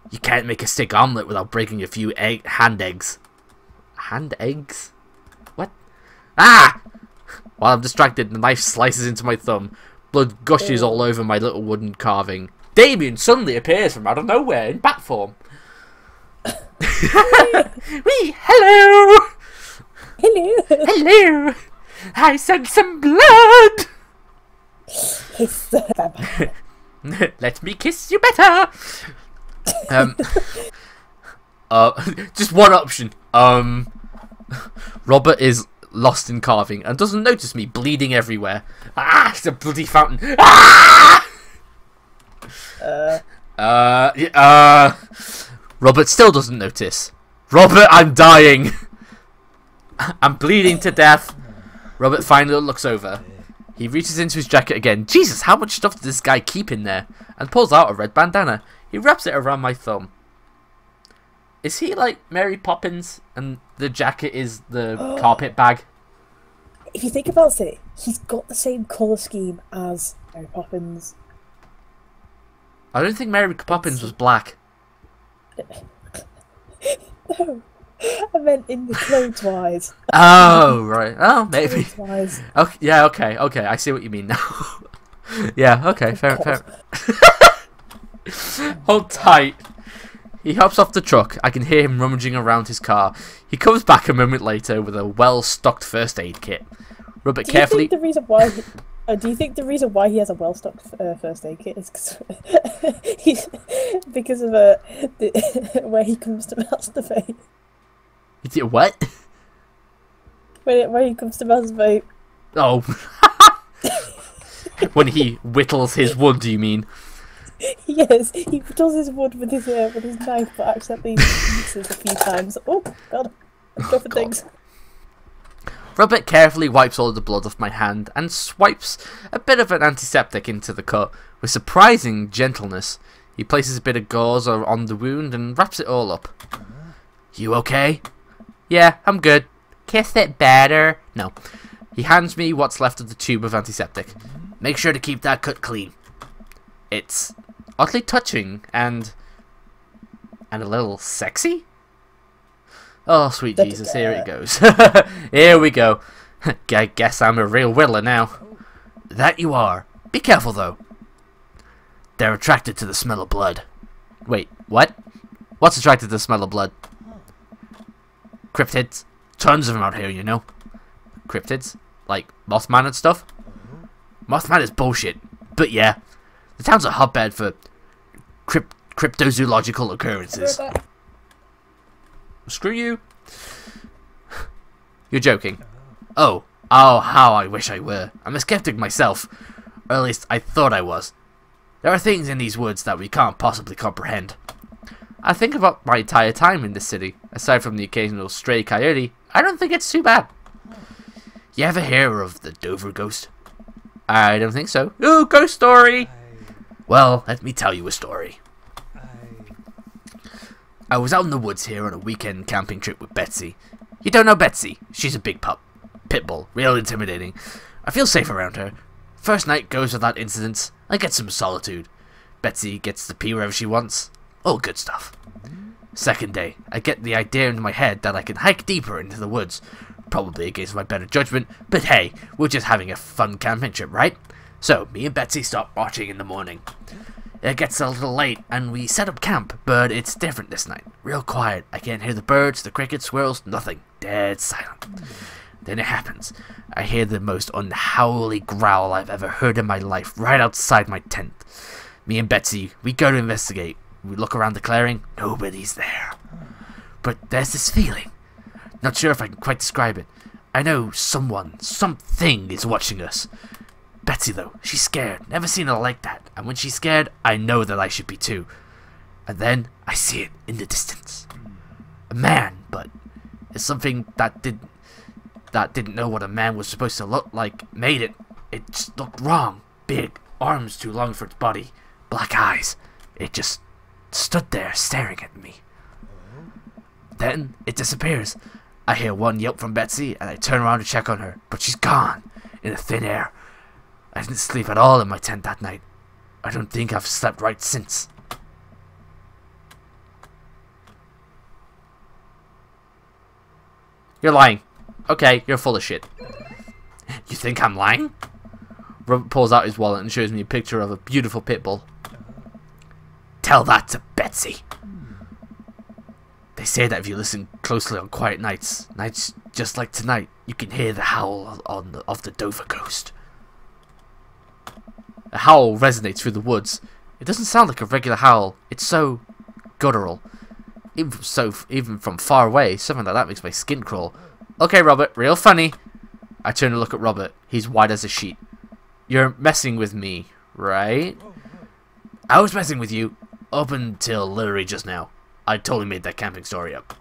You can't make a stick omelette without breaking a few hand eggs. Hand eggs? What? Ah! While I'm distracted, the knife slices into my thumb. Blood gushes all over my little wooden carving. Damien suddenly appears from out of nowhere in bat form. Wee, hello!
Hello!
Hello! I sense some blood!
Hiss.
Let me kiss you better! Just one option. Robert is lost in carving and doesn't notice me bleeding everywhere. Ah, it's a bloody fountain. Ah! Robert still doesn't notice. Robert, I'm dying. I'm bleeding to death. Robert finally looks over. He reaches into his jacket again. Jesus, how much stuff does this guy keep in there? And pulls out a red bandana. He wraps it around my thumb. Is he like Mary Poppins and the jacket is the carpet bag?
If you think about it, he's got the same colour scheme as Mary Poppins.
I don't think Mary Poppins was black.
No, I meant in the clothes-wise.
Oh, right. Oh, maybe.
Clothes-wise.
Okay, yeah, okay. I see what you mean now. Yeah, okay, fair. Hold tight. He hops off the truck. I can hear him rummaging around his car. He comes back a moment later with a well-stocked first aid kit. Robert carefully...
Do you think the reason why he has a well-stocked first aid kit is because of where he comes to masturbate?
What?
Where he comes to masturbate.
Oh. When he whittles his wood, do you mean?
Yes, he does his wood with his knife, but accidentally misses a few times. Oh god, I'm dropping things.
Robert carefully wipes all the blood off my hand and swipes a bit of an antiseptic into the cut with surprising gentleness. He places a bit of gauze on the wound and wraps it all up. You okay? Yeah, I'm good. Kiss it better. No. He hands me what's left of the tube of antiseptic. Make sure to keep that cut clean. It's oddly touching and a little sexy? Oh, sweet Jesus, here it goes. Here we go. I guess I'm a real whittler now. That you are. Be careful, though. They're attracted to the smell of blood. Wait, what? What's attracted to the smell of blood? Cryptids. Tons of them out here, you know. Cryptids? Like Mothman and stuff? Mothman is bullshit. But yeah, the town's a hotbed for cryptozoological occurrences. Screw you. You're joking. Oh, how I wish I were. I'm a skeptic myself. Or at least I thought I was. There are things in these woods that we can't possibly comprehend. I think about my entire time in this city. Aside from the occasional stray coyote, I don't think it's too bad. You ever hear of the Dover ghost? I don't think so. Ooh, ghost story! Well, let me tell you a story. I was out in the woods here on a weekend camping trip with Betsy. You don't know Betsy. She's a big pup. Pitbull. Real intimidating. I feel safe around her. First night goes without incidents. I get some solitude. Betsy gets to pee wherever she wants. All good stuff. Second day, I get the idea into my head that I can hike deeper into the woods. Probably against my better judgment, but hey, we're just having a fun camping trip, right? So, me and Betsy start watching in the morning. It gets a little late, and we set up camp, but it's different this night. Real quiet. I can't hear the birds, the crickets, squirrels, nothing. Dead silent. Then it happens. I hear the most unhowly growl I've ever heard in my life right outside my tent. Me and Betsy, we go to investigate. We look around the clearing. Nobody's there. But there's this feeling. Not sure if I can quite describe it. I know something is watching us. Betsy, though, she's scared. Never seen her like that. And when she's scared, I know that I should be too. And then I see it in the distance. A man, but it's something that didn't know what a man was supposed to look like made it. It just looked wrong. Big, arms too long for its body, black eyes. It just stood there staring at me. Then it disappears. I hear one yelp from Betsy, and I turn around to check on her, but she's gone in the thin air. I didn't sleep at all in my tent that night. I don't think I've slept right since. You're lying. Okay, you're full of shit. You think I'm lying? Robert pulls out his wallet and shows me a picture of a beautiful pit bull. Tell that to Betsy. They say that if you listen closely on quiet nights just like tonight, you can hear the howl of the Dover ghost. A howl resonates through the woods. It doesn't sound like a regular howl. It's so guttural. Even from far away, something like that makes my skin crawl. Okay, Robert, real funny. I turn to look at Robert. He's white as a sheet. You're messing with me, right? I was messing with you up until literally just now. I totally made that camping story up.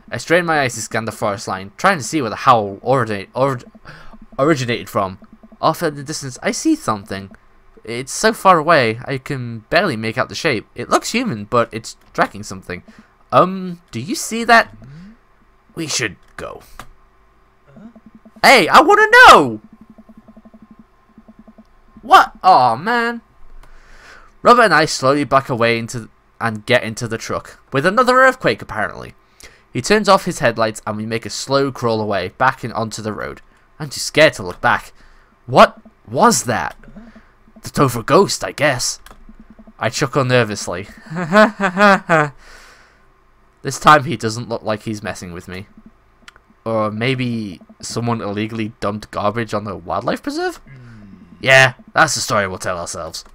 I strain my eyes to scan the forest line, trying to see where the howl originated from. Off in the distance, I see something. It's so far away, I can barely make out the shape. It looks human, but it's tracking something. Do you see that? We should go. Hey, I want to know! What? Aw, man. Robert and I slowly back away and get into the truck, with another earthquake apparently. He turns off his headlights and we make a slow crawl away, back onto the road. I'm too scared to look back. What was that? The Dover ghost, I guess. I chuckle nervously. This time he doesn't look like he's messing with me. Or maybe someone illegally dumped garbage on the wildlife preserve? Yeah, that's the story we'll tell ourselves.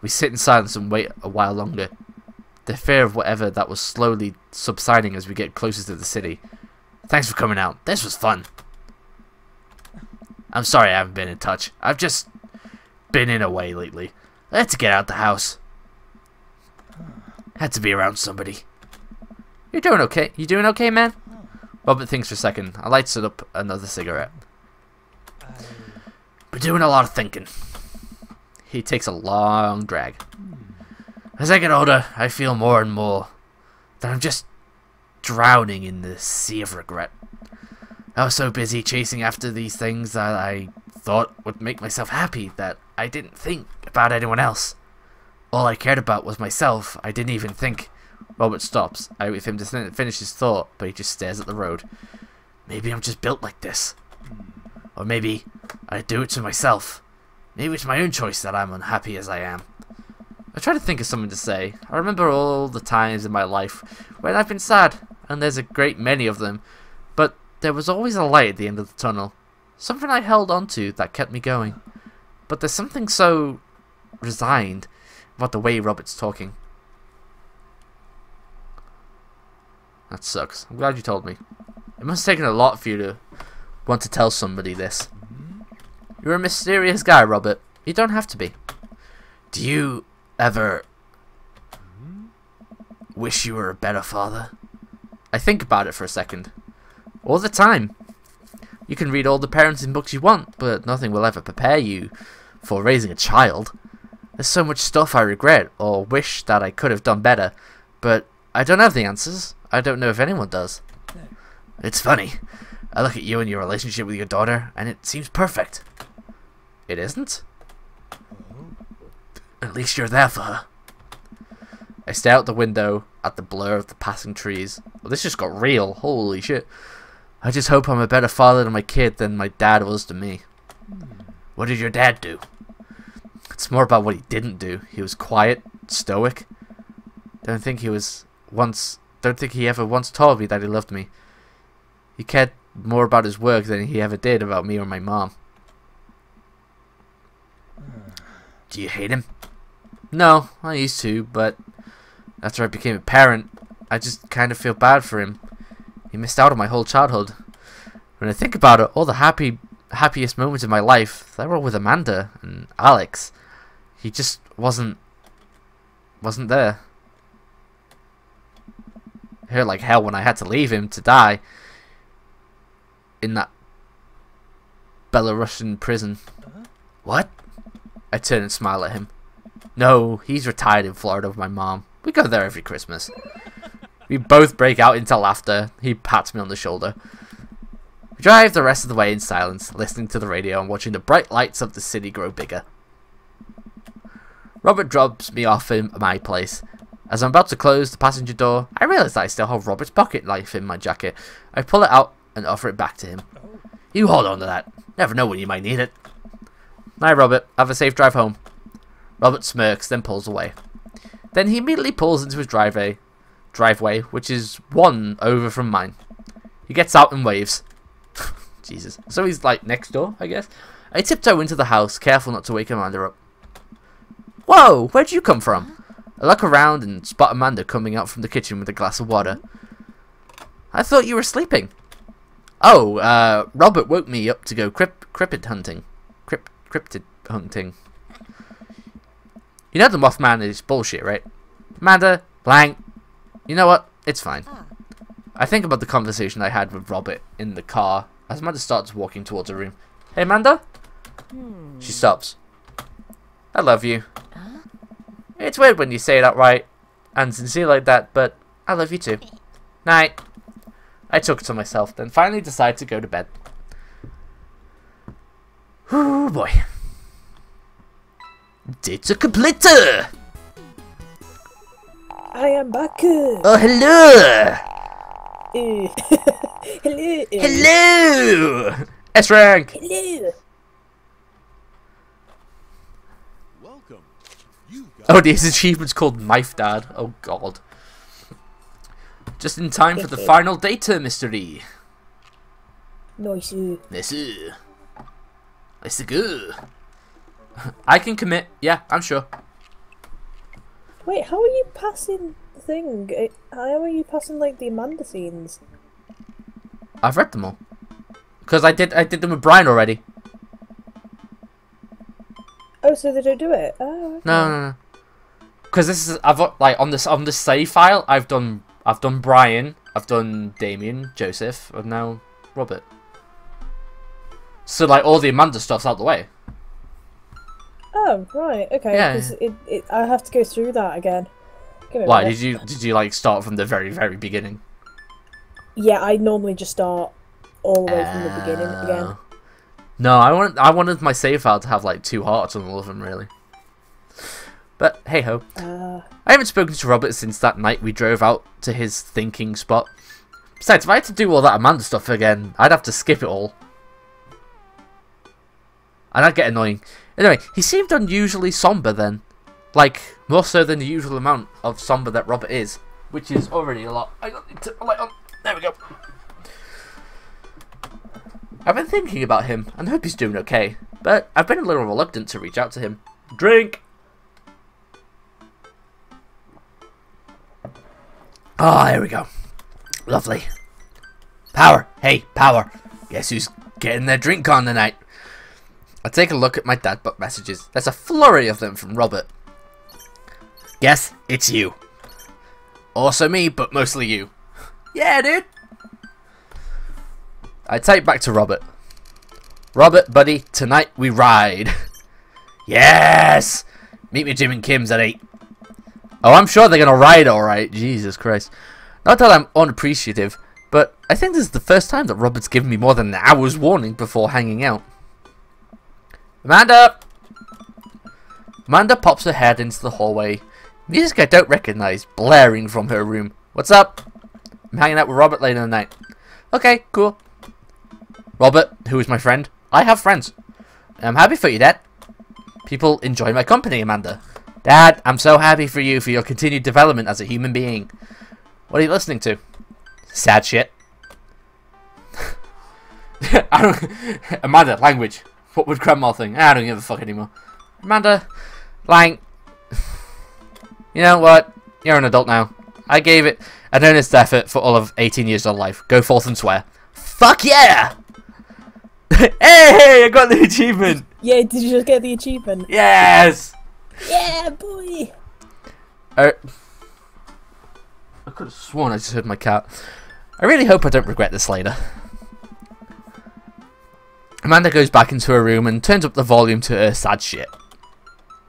We sit in silence and wait a while longer. The fear of whatever that was slowly subsiding as we get closer to the city. Thanks for coming out. This was fun. I'm sorry I haven't been in touch. I've just been in a way lately. Let's get out the house. Had to be around somebody. You're doing okay. You doing okay, man? Robert thinks for a second. I lights it up another cigarette. Been doing a lot of thinking. He takes a long drag. As I get older, I feel more and more that I'm just drowning in the sea of regret. I was so busy chasing after these things that I thought would make myself happy that I didn't think about anyone else. All I cared about was myself. I didn't even think. Robert stops. I wait for him to finish his thought, but he just stares at the road. Maybe I'm just built like this. Or maybe I do it to myself. Maybe it's my own choice that I'm unhappy as I am. I try to think of something to say. I remember all the times in my life when I've been sad, and there's a great many of them, but there was always a light at the end of the tunnel. Something I held on to that kept me going. But there's something so resigned about the way Robert's talking. That sucks. I'm glad you told me. It must have taken a lot for you to want to tell somebody this. You're a mysterious guy, Robert. You don't have to be. Do you ever wish you were a better father? I think about it for a second. All the time. You can read all the parenting books you want, but nothing will ever prepare you for raising a child. There's so much stuff I regret or wish that I could have done better, but I don't have the answers. I don't know if anyone does. It's funny. I look at you and your relationship with your daughter, and it seems perfect. It isn't? At least you're there for her. I stare out the window at the blur of the passing trees. Well, this just got real. Holy shit. I just hope I'm a better father to my kid than my dad was to me. What did your dad do? It's more about what he didn't do. He was quiet, stoic. Don't think he ever once told me that he loved me. He cared more about his work than he ever did about me or my mom. Do you hate him? No, I used to, but after I became a parent, I just kind of feel bad for him. He missed out on my whole childhood. When I think about it, all the happiest moments in my life, they were all with Amanda and Alex. He just wasn't there. It hurt like hell when I had to leave him to die in that Belarusian prison. What? I turn and smile at him. No, he's retired in Florida with my mom. We go there every Christmas. We both break out into laughter. He pats me on the shoulder. We drive the rest of the way in silence, listening to the radio and watching the bright lights of the city grow bigger. Robert drops me off in my place. As I'm about to close the passenger door, I realise that I still have Robert's pocket knife in my jacket. I pull it out and offer it back to him. You hold on to that. Never know when you might need it. Night, Robert. Have a safe drive home. Robert smirks, then pulls away. Then he immediately pulls into his driveway, which is one over from mine. He gets out and waves. Jesus. So he's like next door, I guess. I tiptoe into the house, careful not to wake Amanda up. Whoa, where'd you come from? I look around and spot Amanda coming out from the kitchen with a glass of water. I thought you were sleeping. Oh, Robert woke me up to go cryptid hunting. Cryptid hunting. You know the Mothman is bullshit, right? Amanda, blank. You know what? It's fine. I think about the conversation I had with Robert in the car as Amanda starts walking towards her room. Hey, Amanda? She stops. I love you. It's weird when you say it outright and sincere like that, but I love you too. Night. I took it to myself, then finally decided to go to bed. Oh boy. Data completer!
I am back.
Oh, hello!
Hello.
Hello! S-rank!
Hello.
Welcome.
Oh, this achievement's called Knife Dad. Oh god. Just in time for the final data mystery.
Nice.
Nice. Nice good. I can commit. Yeah, I'm sure.
Wait, how are you passing the thing? How are you passing like the Amanda scenes?
I've read them all. Because I did them with Brian already.
Oh, so they don't do it? Oh, okay.
No. Because this is like on this save file, I've done Brian, I've done Damien, Joseph, and now Robert. So like all the Amanda stuff's out the way.
Oh, right, okay.
Yeah.
Because I have to go through that again.
Why did you like start from the very beginning?
Yeah, I normally just start all the way from the beginning again.
No, I wanted my save file to have like 2 hearts on all of them, really. But hey ho. I haven't spoken to Robert since that night we drove out to his thinking spot. Besides, if I had to do all that Amanda stuff again, I'd have to skip it all. And that'd get annoying. Anyway, he seemed unusually somber then. Like, more so than the usual amount of somber that Robert is. Which is already a lot. I got to turn the light on. There we go. I've been thinking about him and hope he's doing okay. But I've been a little reluctant to reach out to him. Drink! Ah, there we go. Lovely. Power! Hey, Power! Guess who's getting their drink on tonight? I take a look at my dadbook messages. There's a flurry of them from Robert. Guess it's you. Also me, but mostly you. Yeah, dude! I type back to Robert. Robert, buddy, tonight we ride. Yes! Meet me Jim and Kim's at 8. Oh, I'm sure they're going to ride alright. Jesus Christ. Not that I'm unappreciative, but I think this is the first time that Robert's given me more than an hour's warning before hanging out. Amanda! Amanda pops her head into the hallway. Music I don't recognise, blaring from her room. What's up? I'm hanging out with Robert later in the night. Okay, cool. Robert, who is my friend? I have friends. I'm happy for you, Dad. People enjoy my company, Amanda. Dad, I'm so happy for you for your continued development as a human being. What are you listening to? Sad shit. I don't... Amanda, language. What would Grandma think? I don't give a fuck anymore. Amanda, you know what? You're an adult now. I gave it an earnest effort for all of 18 years of life. Go forth and swear. Fuck yeah! Hey, I got the achievement!
Yeah, did you just get the achievement?
Yes!
Yeah, boy!
I could have sworn I just heard my cat. I really hope I don't regret this later. Amanda goes back into her room and turns up the volume to her sad shit.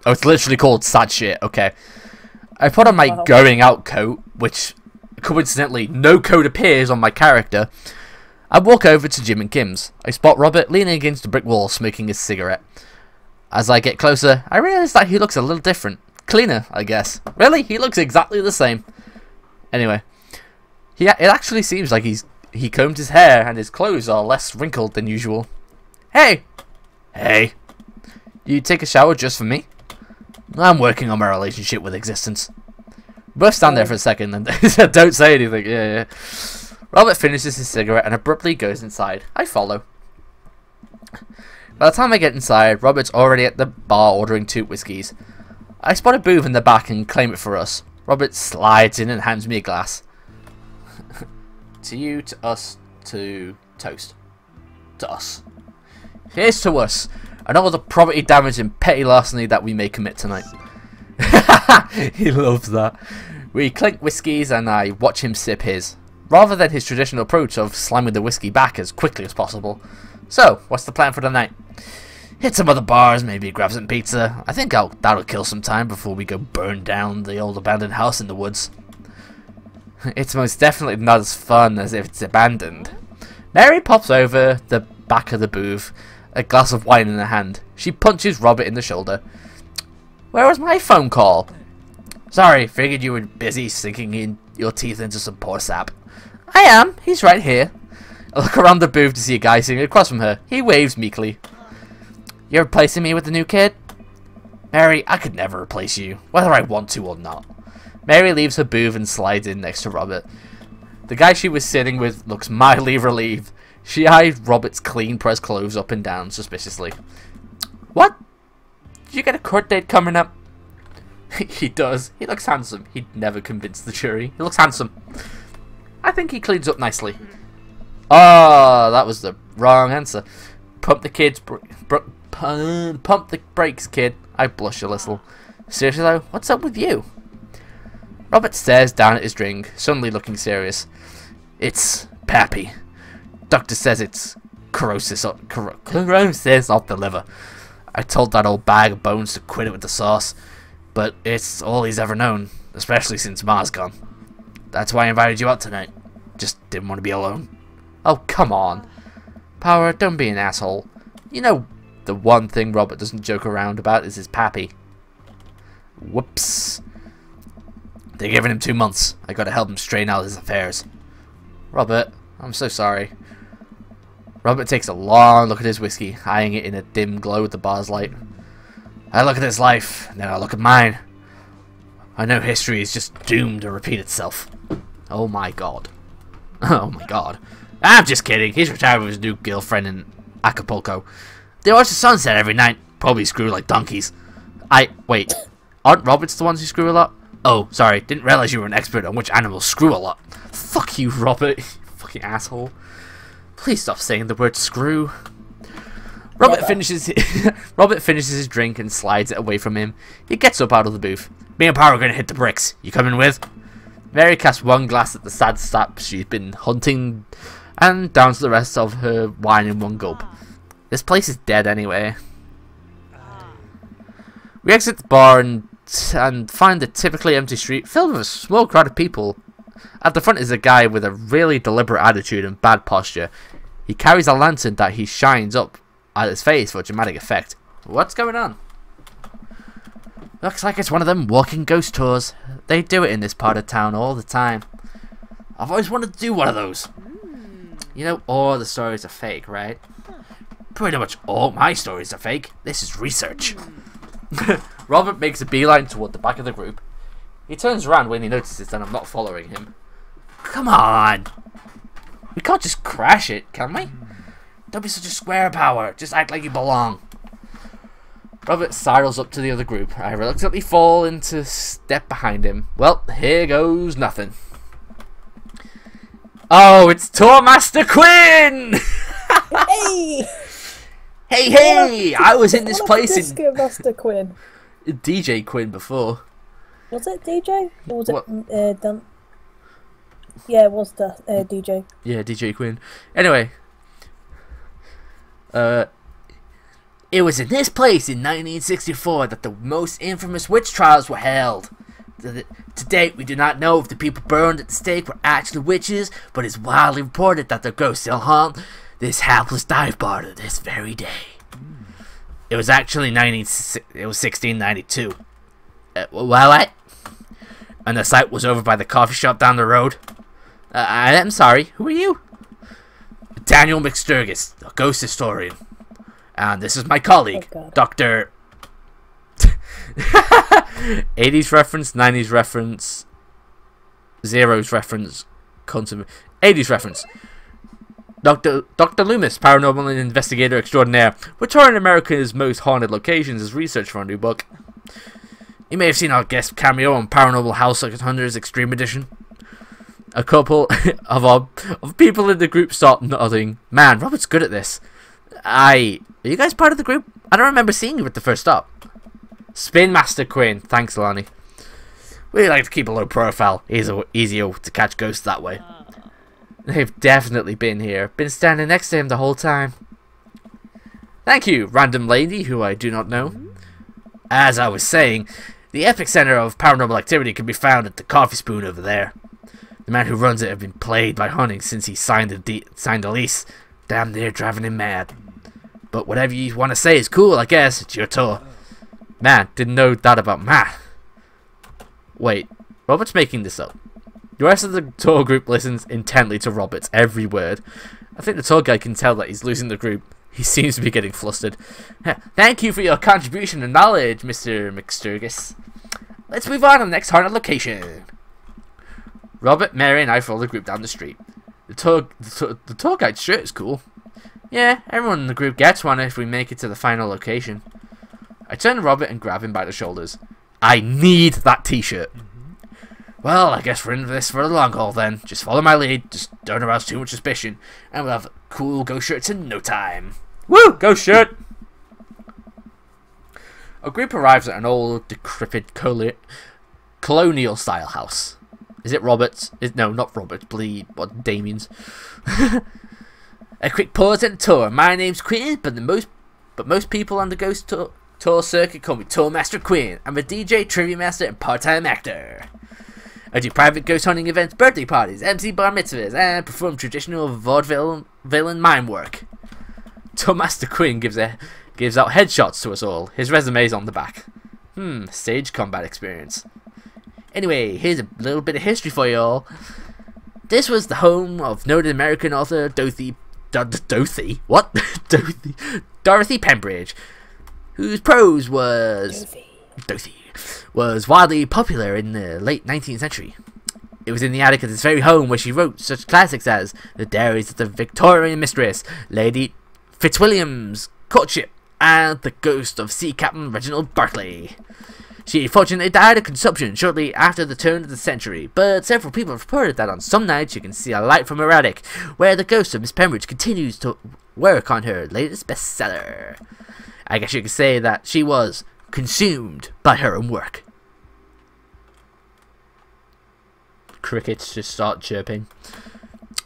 Oh, it's literally called sad shit, okay. I put on my going out coat, which, coincidentally, no coat appears on my character. I walk over to Jim and Kim's. I spot Robert leaning against a brick wall smoking his cigarette. As I get closer, I realise that he looks a little different. Cleaner, I guess. Really? He looks exactly the same. Anyway, it actually seems like he combed his hair and his clothes are less wrinkled than usual. Hey! Hey. You take a shower just for me? I'm working on my relationship with existence. We both stand there for a second and don't say anything. Yeah. Robert finishes his cigarette and abruptly goes inside. I follow. By the time I get inside, Robert's already at the bar ordering 2 whiskies. I spot a booth in the back and claim it for us. Robert slides in and hands me a glass. To you, to us, to toast. To us. Here's to us, and all the property damage and petty larceny that we may commit tonight. He loves that. We clink whiskies and I watch him sip his, rather than his traditional approach of slamming the whiskey back as quickly as possible. So, what's the plan for the night? Hit some other bars, maybe grab some pizza. I think that'll kill some time before we go burn down the old abandoned house in the woods. It's most definitely not as fun as if it's abandoned. Mary pops over the back of the booth, a glass of wine in her hand. She punches Robert in the shoulder. Where was my phone call? Sorry, figured you were busy sinking in your teeth into some poor sap. I am. He's right here. I look around the booth to see a guy sitting across from her. He waves meekly. You're replacing me with the new kid? Mary, I could never replace you, whether I want to or not. Mary leaves her booth and slides in next to Robert. The guy she was sitting with looks mildly relieved. She eyes Robert's clean-pressed clothes up and down suspiciously. What? Did you get a court date coming up? He does. He looks handsome. He'd never convince the jury. He looks handsome. I think he cleans up nicely. Oh, that was the wrong answer. Pump the kids... Pump the brakes, kid. I blush a little. Seriously though, what's up with you? Robert stares down at his drink, suddenly looking serious. It's Pappy. Doctor says it's corrosis of the liver. I told that old bag of bones to quit it with the sauce, but it's all he's ever known, especially since Ma's gone. That's why I invited you out tonight. Just didn't want to be alone. Oh, come on. Power, don't be an asshole. You know, the one thing Robert doesn't joke around about is his Pappy. Whoops. They're giving him 2 months. I gotta help him straighten out his affairs. Robert, I'm so sorry. Robert takes a long look at his whiskey, eyeing it in a dim glow with the bar's light. I look at his life, and then I look at mine. I know history is just doomed to repeat itself. Oh my god. Oh my god. I'm just kidding. He's retired with his new girlfriend in Acapulco. They watch the sunset every night. Probably screw like donkeys. Wait. Aren't Roberts the ones who screw a lot? Oh, sorry. Didn't realize you were an expert on which animals screw a lot. Fuck you, Robert. You fucking asshole. Please stop saying the word screw. Robert finishes his drink and slides it away from him. He gets up out of the booth. Me and Power are going to hit the bricks. You coming with? Mary casts one glass at the sad sap she's been hunting and downs the rest of her wine in one gulp. This place is dead anyway. We exit the bar and find the typically empty street filled with a small crowd of people. At the front is a guy with a really deliberate attitude and bad posture. He carries a lantern that he shines up at his face for dramatic effect. What's going on? Looks like it's one of them walking ghost tours. They do it in this part of town all the time. I've always wanted to do one of those. You know, all the stories are fake, right? Pretty much all my stories are fake. This is research. Robert makes a beeline toward the back of the group. He turns around when he notices that I'm not following him. Come on! We can't just crash it, can we? Don't be such a square, Power. Just act like you belong. Robert sidles up to the other group. I reluctantly fall into step behind him. Well, here goes nothing. Oh, it's Tour Master Quinn!
Hey!
Hey! I was in this place in
Disco Master Quinn.
DJ Quinn before.
Was it DJ? Or was it Dan? Yeah, it was the DJ.
Yeah, DJ Quinn. Anyway, it was in this place in 1964 that the most infamous witch trials were held. To date, we do not know if the people burned at the stake were actually witches, but it's widely reported that their ghosts still haunt this hapless dive bar to this very day. It was actually 1692. What? And the site was over by the coffee shop down the road. I'm sorry, who are you? Daniel McSturgis, a ghost historian. And this is my colleague, Dr. 80s reference, 90s reference, zeros reference, 80s reference. Dr. Loomis, paranormal investigator extraordinaire. We're touring America's most haunted locations as research for a new book. You may have seen our guest cameo on Paranormal House Hunters Extreme Edition. A couple of people in the group start nodding. Man, Robert's good at this. Are you guys part of the group? I don't remember seeing you at the first stop. Spin Master Quinn. Thanks, Lonnie. We like to keep a low profile. Easier to catch ghosts that way. They've definitely been here. Been standing next to him the whole time. Thank you, random lady who I do not know. As I was saying, the epicenter of paranormal activity can be found at the Coffee Spoon over there. The man who runs it has been plagued by hunting since he signed a lease. Damn near driving him mad. But whatever you want to say is cool, I guess. It's your tour. Man, didn't know that about Matt. Wait, Robert's making this up. The rest of the tour group listens intently to Robert's every word. I think the tour guide can tell that he's losing the group. He seems to be getting flustered. Thank you for your contribution and knowledge, Mr. McSturgis. Let's move on to the next haunted location. Robert, Mary, and I follow the group down the street. The tour guide's shirt is cool. Yeah, everyone in the group gets one if we make it to the final location. I turn to Robert and grab him by the shoulders. I need that t-shirt. Well, I guess we're in this for the long haul then. Just follow my lead, just don't arouse too much suspicion, and we'll have cool ghost shirts in no time. Woo! Ghost shirt! A group arrives at an old, decrepit colonial-style house. Is it Robert's? No, not Robert's. What, Damien's? A quick pause at the tour. My name's Quinn, but most people on the Ghost Tour circuit call me Tourmaster Quinn. I'm a DJ, trivia master, and part-time actor. I do private ghost hunting events, birthday parties, MC bar mitzvahs, and perform traditional vaudeville villain mime work. Tourmaster Quinn gives out headshots to us all. His resume's on the back. Stage combat experience. Anyway, here's a little bit of history for y'all. This was the home of noted American author Dorothy Pembridge, whose prose was widely popular in the late 19th century. It was in the attic of this very home where she wrote such classics as The Diaries of the Victorian Mistress, Lady Fitzwilliam's Courtship, and The Ghost of Sea Captain Reginald Barclay. She fortunately died of consumption shortly after the turn of the century, but several people have reported that on some nights you can see a light from her attic, where the ghost of Miss Pembridge continues to work on her latest bestseller. I guess you could say that she was consumed by her own work. Crickets just start chirping.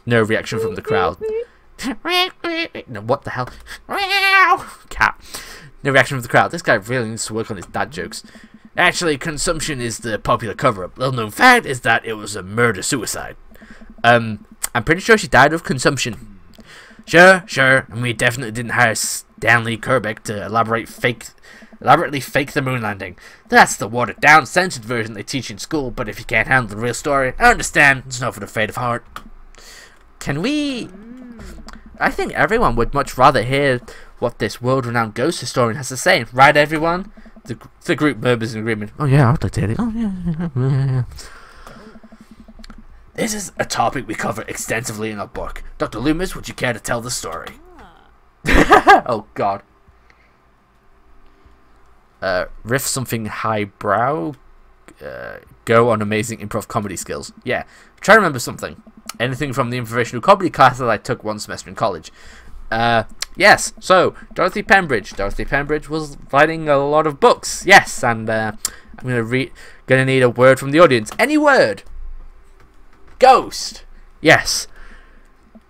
No reaction from the crowd. No, what the hell? Cat. No reaction from the crowd. This guy really needs to work on his dad jokes. Actually, consumption is the popular cover-up. Little known fact is that it was a murder-suicide. I'm pretty sure she died of consumption. Sure, and we definitely didn't hire Stanley Kubrick to elaborately fake the moon landing. That's the watered-down, censored version they teach in school, but if you can't handle the real story, I understand. It's not for the faint of heart. Can we... I think everyone would much rather hear what this world-renowned ghost historian has to say. Right, everyone? The group murmurs in agreement. Oh yeah, I'd like to hear it. Oh yeah. This is a topic we cover extensively in our book. Dr. Loomis, would you care to tell the story? Oh god. Riff something highbrow. Go on amazing improv comedy skills. Yeah. Try to remember something. Anything from the informational comedy class that I took one semester in college. Yes, so, Dorothy Pembridge. Dorothy Pembridge was writing a lot of books. Yes, and I'm gonna need a word from the audience. Any word. Ghost. Yes.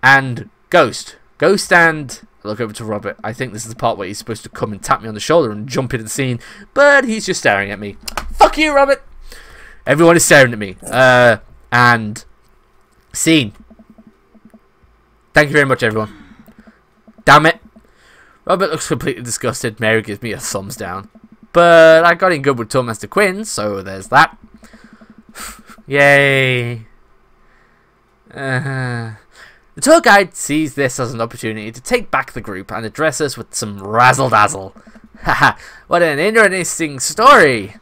And ghost. Ghost and... I look over to Robert. I think this is the part where he's supposed to come and tap me on the shoulder and jump into the scene, but he's just staring at me. Fuck you, Robert! Everyone is staring at me. And... Scene. Thank you very much, everyone. Damn it. Robert looks completely disgusted. Mary gives me a thumbs down. But I got in good with Tourmaster Quinn, so there's that. Yay. The tour guide sees this as an opportunity to take back the group and address us with some razzle-dazzle. Haha, what an interesting story.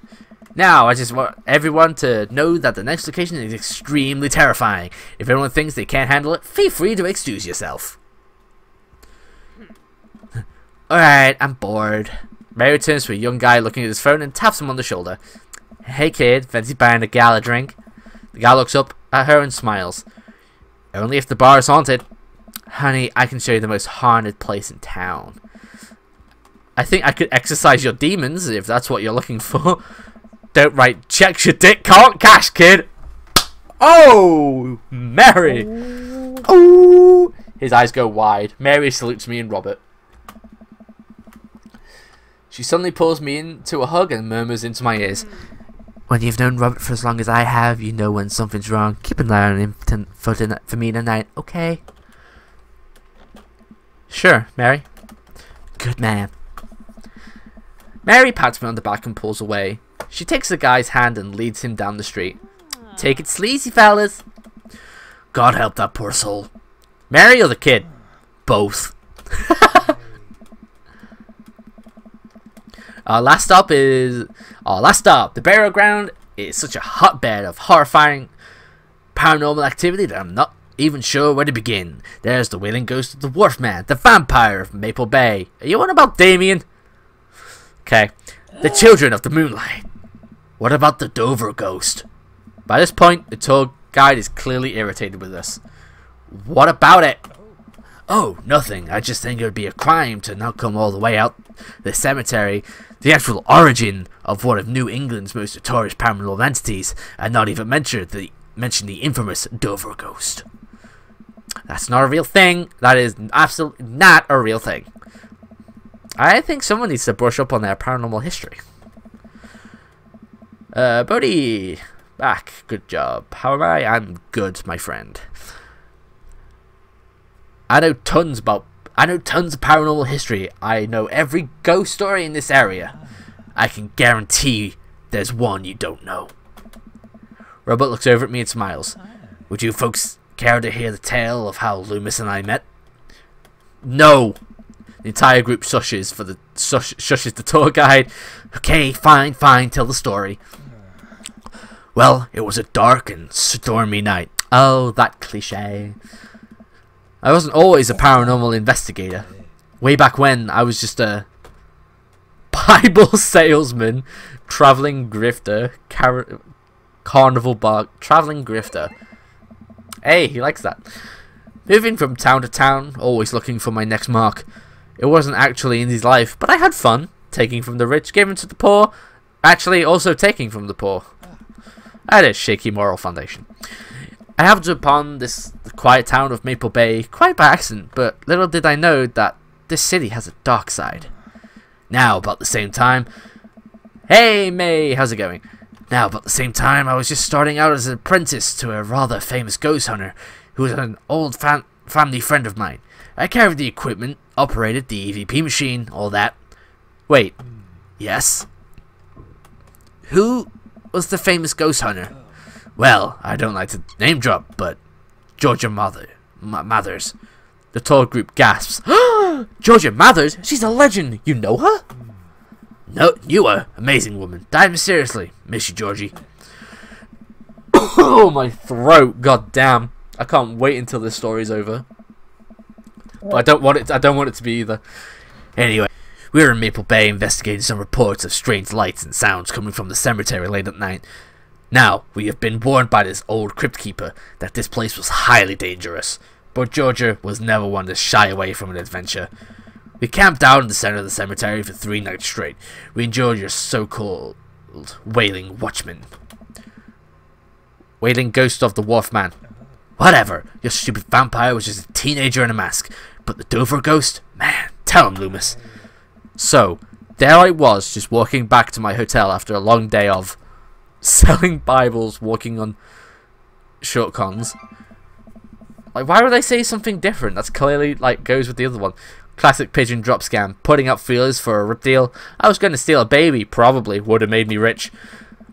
Now, I just want everyone to know that the next location is extremely terrifying. If everyone thinks they can't handle it, feel free to excuse yourself. Alright, I'm bored. Mary turns to a young guy looking at his phone and taps him on the shoulder. Hey kid, fancy buying a gal a drink? The guy looks up at her and smiles. Only if the bar is haunted. Honey, I can show you the most haunted place in town. I think I could exercise your demons if that's what you're looking for. Don't write checks your dick can't cash, kid. Oh, Mary. Oh. His eyes go wide. Mary salutes me and Robert. She suddenly pulls me into a hug and murmurs into my ears. When you've known Robert for as long as I have, you know when something's wrong. Keep an eye on him for me tonight, okay? Sure, Mary. Good man. Mary pats me on the back and pulls away. She takes the guy's hand and leads him down the street. Take it sleazy, fellas. God help that poor soul. Mary or the kid? Both. Our last stop, the burial ground is such a hotbed of horrifying paranormal activity that I'm not even sure where to begin. There's the wailing ghost of the Wharf Man, the vampire of Maple Bay. Are you on about Damien? Okay. The children of the moonlight. What about the Dover ghost? By this point, the tour guide is clearly irritated with us. What about it? Oh, nothing. I just think it would be a crime to not come all the way out the cemetery, the actual origin of one of New England's most notorious paranormal entities, and not even mention the infamous Dover ghost. That's not a real thing. That is absolutely not a real thing. I think someone needs to brush up on their paranormal history. Bodhi, back. Good job. How am I? I'm good, my friend. I know tons of paranormal history. I know every ghost story in this area. I can guarantee there's one you don't know. Robert looks over at me and smiles. Would you folks care to hear the tale of how Loomis and I met? No. The entire group shushes the tour guide. Okay, fine, tell the story. Well, it was a dark and stormy night. Oh, that cliche. I wasn't always a paranormal investigator. Way back when, I was just a Bible salesman, traveling grifter, carnival bar, traveling grifter. Hey, he likes that. Moving from town to town, always looking for my next mark. It wasn't actually Indy's life, but I had fun. Taking from the rich, giving to the poor. Actually, also taking from the poor. I had a shaky moral foundation. I happened upon the quiet town of Maple Bay, quite by accident, but little did I know that this city has a dark side. Now, about the same time... Hey, May, how's it going? Now, about the same time, I was just starting out as an apprentice to a rather famous ghost hunter, who was an old family friend of mine. I carried the equipment, operated the EVP machine, all that. Wait, yes? Who was the famous ghost hunter? Well, I don't like to name drop, but Georgia Mathers. The tall group gasps. Georgia Mathers? She's a legend. You know her? No, you are. Amazing woman. Died mysteriously. Miss you, Georgie. Oh, my throat. God damn. I can't wait until this story's over. But I don't want it to be either. Anyway, we were in Maple Bay investigating some reports of strange lights and sounds coming from the cemetery late at night. Now, we have been warned by this old crypt keeper that this place was highly dangerous, but Georgia was never one to shy away from an adventure. We camped out in the center of the cemetery for 3 nights straight. We enjoyed your so-called wailing watchman. Wailing ghost of the wharf man. Whatever, your stupid vampire was just a teenager in a mask, but the Dover ghost? Man, tell him, Loomis. So, there I was, just walking back to my hotel after a long day of selling Bibles, walking on short cons. Like, why would they say something different? That's clearly, like, goes with the other one. Classic pigeon drop scam. Putting up feelers for a rip deal. I was going to steal a baby. Probably would have made me rich.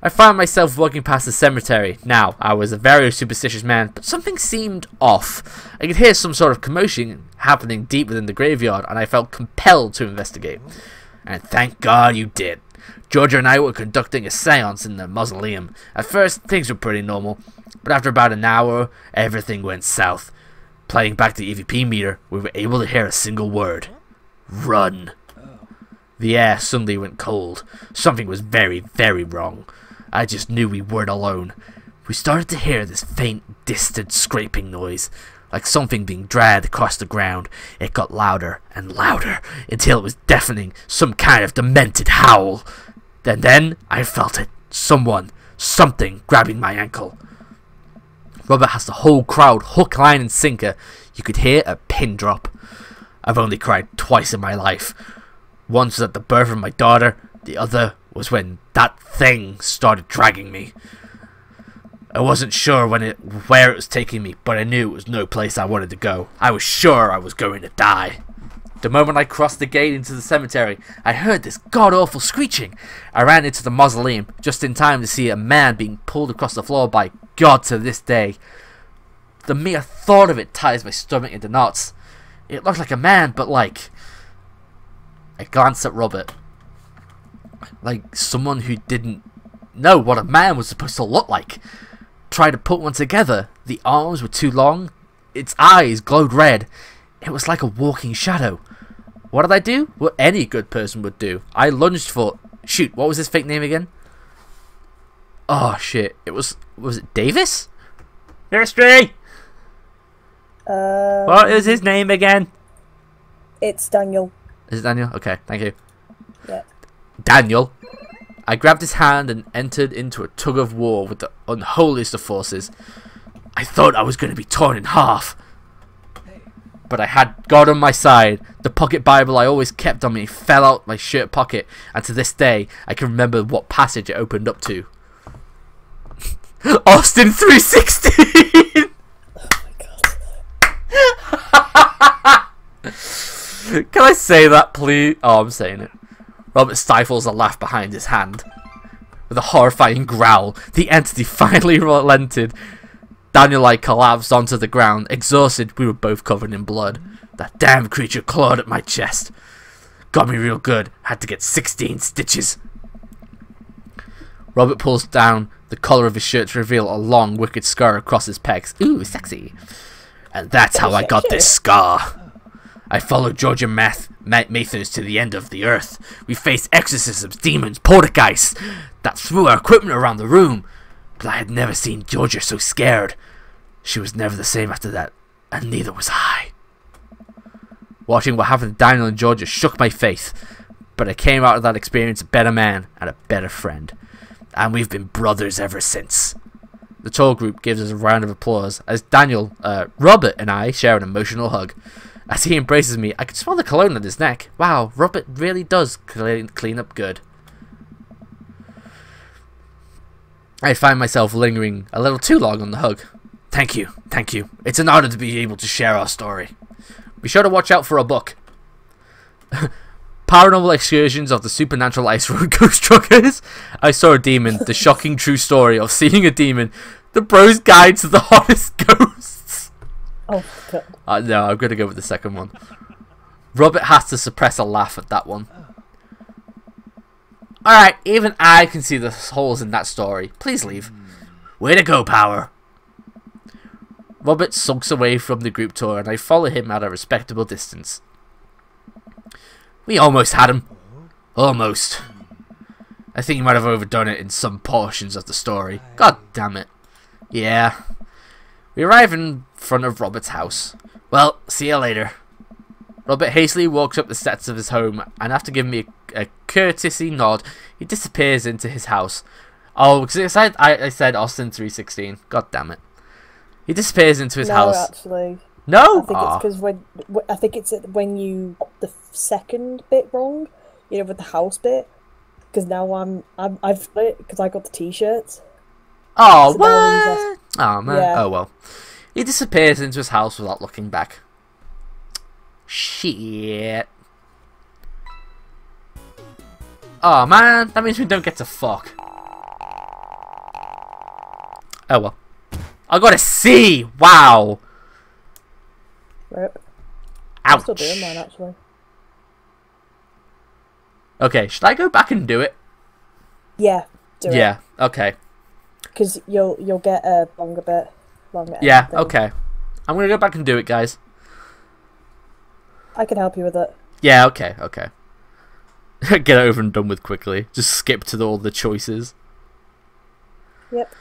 I found myself walking past the cemetery. Now, I was a very superstitious man, but something seemed off. I could hear some sort of commotion happening deep within the graveyard, and I felt compelled to investigate. And thank God you did. Georgia and I were conducting a seance in the mausoleum. At first, things were pretty normal, but after about an hour, everything went south. Playing back the EVP meter, we were able to hear a single word. Run. The air suddenly went cold. Something was very, very wrong. I just knew we weren't alone. We started to hear this faint, distant scraping noise, like something being dragged across the ground. It got louder and louder, until it was deafening, some kind of demented howl. Then I felt it. Something grabbing my ankle. Robert has the whole crowd hook, line and sinker. You could hear a pin drop. I've only cried twice in my life. Once was at the birth of my daughter. The other was when that thing started dragging me. I wasn't sure where it was taking me, but I knew it was no place I wanted to go. I was sure I was going to die. The moment I crossed the gate into the cemetery, I heard this god-awful screeching. I ran into the mausoleum just in time to see a man being pulled across the floor by God to this day. The mere thought of it ties my stomach into knots. It looked like a man, but like... I glanced at Robert. Like someone who didn't know what a man was supposed to look like. Tried to put one together. The arms were too long. Its eyes glowed red. It was like a walking shadow. What did I do? What any good person would do. I lunged for... Shoot, what was his fake name again? Oh shit. Was it Davis? Mystery! What is his name again?
It's Daniel.
Is it Daniel? Okay, thank you.
Yeah.
Daniel. I grabbed his hand and entered into a tug of war with the unholiest of forces. I thought I was going to be torn in half. But I had God on my side. The pocket Bible I always kept on me fell out my shirt pocket, and to this day I can remember what passage it opened up to. Austin 316!
Oh my god.
Can I say that, please? Oh, I'm saying it. Robert stifles a laugh behind his hand. With a horrifying growl, the entity finally relented. Daniel and I collapsed onto the ground. Exhausted, we were both covered in blood. That damn creature clawed at my chest. Got me real good. Had to get 16 stitches. Robert pulls down the collar of his shirt to reveal a long, wicked scar across his pecs. Ooh, sexy. And that's how I got this scar. I followed Georgia Mathers to the end of the earth. We faced exorcisms, demons, poltergeists that threw our equipment around the room. But I had never seen Georgia so scared. She was never the same after that, and neither was I. Watching what happened to Daniel and Georgia shook my faith, but I came out of that experience a better man and a better friend. And we've been brothers ever since. The tour group gives us a round of applause as Daniel, Robert and I share an emotional hug. As he embraces me, I can smell the cologne on his neck. Wow, Robert really does clean up good. I find myself lingering a little too long on the hug. Thank you, thank you. It's an honor to be able to share our story. Be sure to watch out for a book. Paranormal Excursions of the Supernatural Ice Road Ghost Truckers. I saw a demon. The shocking true story of seeing a demon. The Bro's Guide to the Hottest Ghosts.
Oh god.
No, I'm going to go with the second one. Robert has to suppress a laugh at that one. Alright, even I can see the holes in that story. Please leave. Way to go, Power. Robert sulks away from the group tour and I follow him at a respectable distance. We almost had him. Almost. I think you might have overdone it in some portions of the story. God damn it. Yeah. We arrive in front of Robert's house. Well, see you later. Robert hastily walks up the steps of his home, and after giving me a courtesy nod, he disappears into his house. Oh, because I said Austin 316. God damn it. He disappears into his house.
No, actually.
No?
I think it's because when you got the second bit wrong, you know, with the house bit. Because now I've split it because I got the t-shirts.
Oh,
So
what? Oh, man.
Yeah.
Oh, well. He disappears into his house without looking back. Shit. Oh, man. That means we don't get to fuck. Oh, well. I got a C! Wow!
Rip.
Ouch.
I'm still doing mine, actually.
Okay, should I go back and do it?
Yeah, do it.
Yeah, okay.
Because you'll get a longer bit.
Yeah,
thing.
okay. I'm gonna go back and do it, guys.
I can help you with it.
Yeah, okay, okay. Get it over and done with quickly. Just skip to all the choices.
Yep.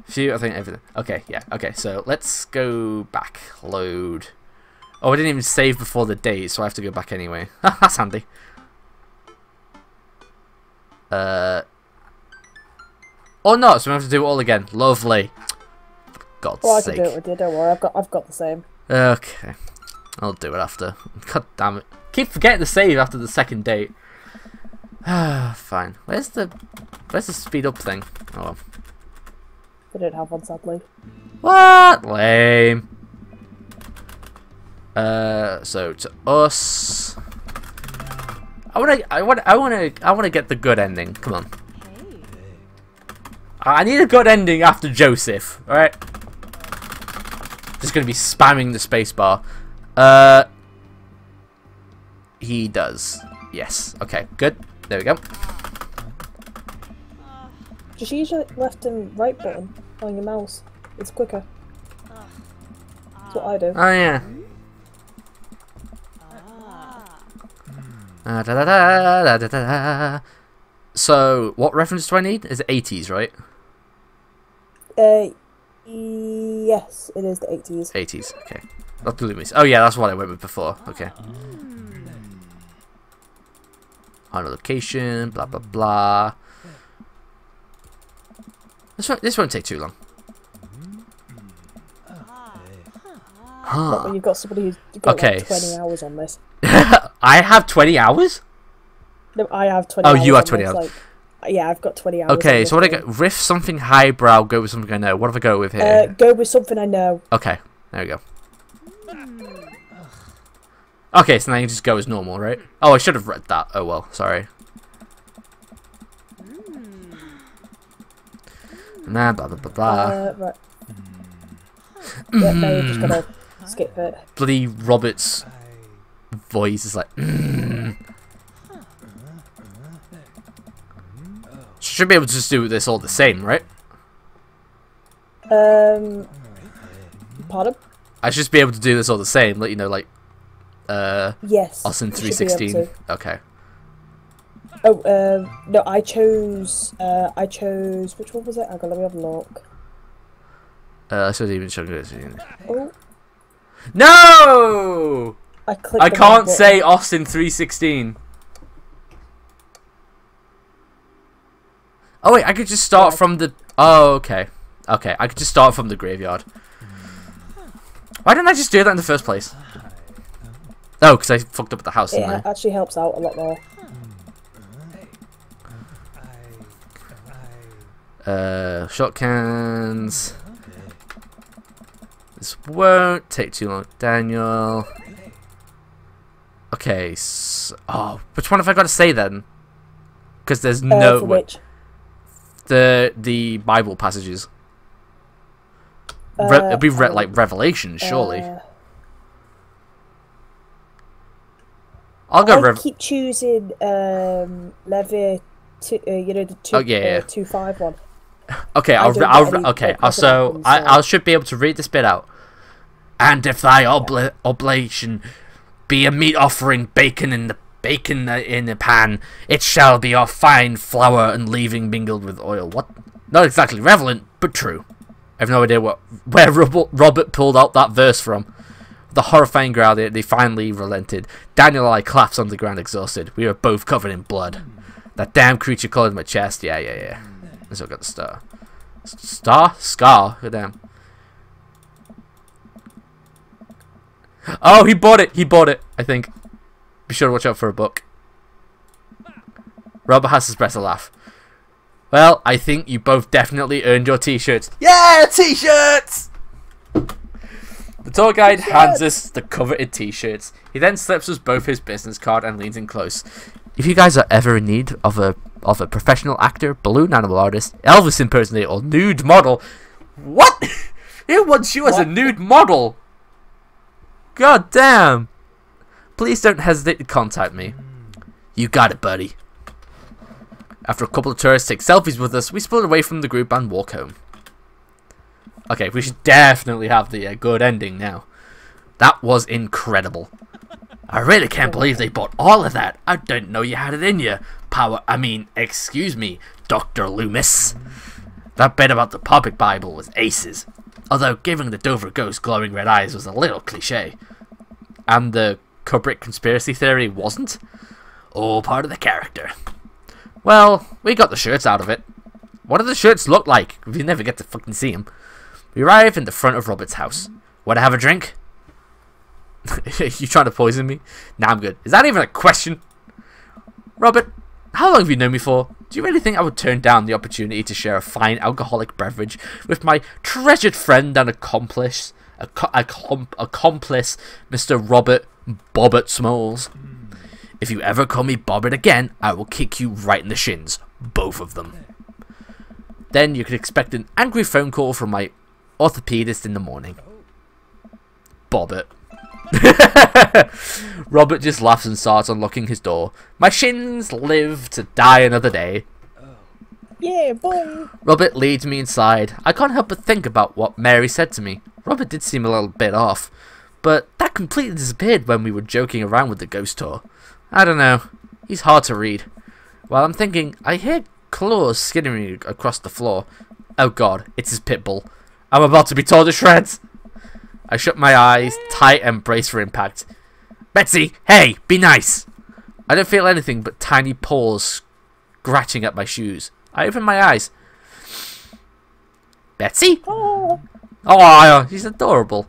Few, I think everything. Okay, yeah, okay, so let's go back. Load. Oh, I didn't even save before the date, so I have to go back anyway. That's handy. Oh no, so we have to do it all again. Lovely. God's
Well, I
sake.
can do it with you, don't worry, I've got the same.
Okay. I'll do it after. God damn it. Keep forgetting to save after the second date. Fine. Where's the speed up thing? Oh well.
They don't have one, sadly.
What? Lame. So to us, I wanna get the good ending. Come on. I need a good ending after Joseph. All right. Just gonna be spamming the spacebar. He does. Yes. Okay. Good. There we go.
Just use your left and right button on your mouse. It's quicker. That's what I do.
Oh yeah. Da, da, da, da, da, da. So, what reference do I need? Is it 80s, right?
Yes, it is the 80s.
80s, okay. Not the Loomis. Oh yeah, that's what I went with before. Okay. On a location, blah blah blah. This won't take too long.
But when you've got somebody who's got
Okay.
like 20 hours on this.
I have 20 hours?
No, I have 20
Oh,
hours.
you have
on
20
this,
hours.
Like, yeah, I've got 20 hours.
Okay,
on
so what I
this
go? Riff something highbrow, go with something I know. What do I go with here?
game. Go with something I know.
Okay, there we go. Okay, so now you just go as normal, right? Oh, I should have read that. Oh well, sorry. Nah, blah blah blah blah.
Right. Yeah, now you're just gonna skip it.
Bloody Robert's voice is like. Should be able to just do this all the same, right?
Pardon?
I should just be able to do this all the same, like, you know, like
Yes.
Austin
you should be able
316.
to.
Okay.
Oh, no, I chose, which one was it? Hang on, let me have a look.
So even showing this.
Oh,
No!
I clicked
I
the wrong
can't
button.
say Austin 316. Oh wait, I could just start from the. Oh, okay. Okay, I could just start from the graveyard. Why didn't I just do that in the first place? Oh, because I fucked up at the house, didn't
It
I?
actually helps out a lot more.
Shot cans. This won't take too long. Daniel. Okay. Oh, which one have I got to say then? Because there's no
For which?
the Bible passages. It'd be like Revelation, surely. I'll go
I keep choosing Levi, you know, the 2-5 one.
Okay, I should be able to read this bit out. And if thy oblation be a meat offering, bacon in the pan, it shall be of fine flour and leaven mingled with oil. What? Not exactly relevant, but true. I have no idea where Robert pulled out that verse from. The horrifying growl, they finally relented. Daniel and I collapsed on the ground exhausted. We were both covered in blood. That damn creature colored my chest. Yeah. And so I got the star. Scar? God damn. Oh, he bought it, I think. Be sure to watch out for a book. Robert has to suppress a laugh. Well, I think you both definitely earned your t-shirts. Yeah, t-shirts! The tour guide hands us the coveted t-shirts. He then slips us both his business card and leans in close. If you guys are ever in need of a professional actor, balloon animal artist, Elvis impersonator, or nude model, what? Who wants you as a nude model? God damn! Please don't hesitate to contact me. You got it, buddy. After a couple of tourists take selfies with us, we split away from the group and walk home. Okay, we should definitely have the good ending now. That was incredible. I really can't believe they bought all of that. I didn't know you had it in you. Excuse me, Dr. Loomis. That bit about the public Bible was aces. Although giving the Dover ghost glowing red eyes was a little cliche. And the Kubrick conspiracy theory wasn't. All part of the character. Well, we got the shirts out of it. What do the shirts look like? We never get to fucking see them. We arrive in the front of Robert's house. Want to have a drink? You trying to poison me? Nah, I'm good. Is that even a question? Robert, how long have you known me for? Do you really think I would turn down the opportunity to share a fine alcoholic beverage with my treasured friend and accomplice, Mr. Robert Bobbert Smalls? If you ever call me Bobbert again, I will kick you right in the shins. Both of them. Then you could expect an angry phone call from my orthopedist in the morning. Bobbert. Robert just laughs and starts unlocking his door. My shins live to die another day.
Yeah, boy.
Robert leads me inside. I can't help but think about what Mary said to me. Robert did seem a little bit off, but that completely disappeared when we were joking around with the ghost tour. I don't know. He's hard to read. While I'm thinking, I hear claws skittering across the floor. Oh god, it's his pit bull. I'm about to be torn to shreds. I shut my eyes tight and brace for impact. Betsy, hey, be nice. I don't feel anything but tiny paws scratching at my shoes. I open my eyes. Betsy? Oh, she's adorable.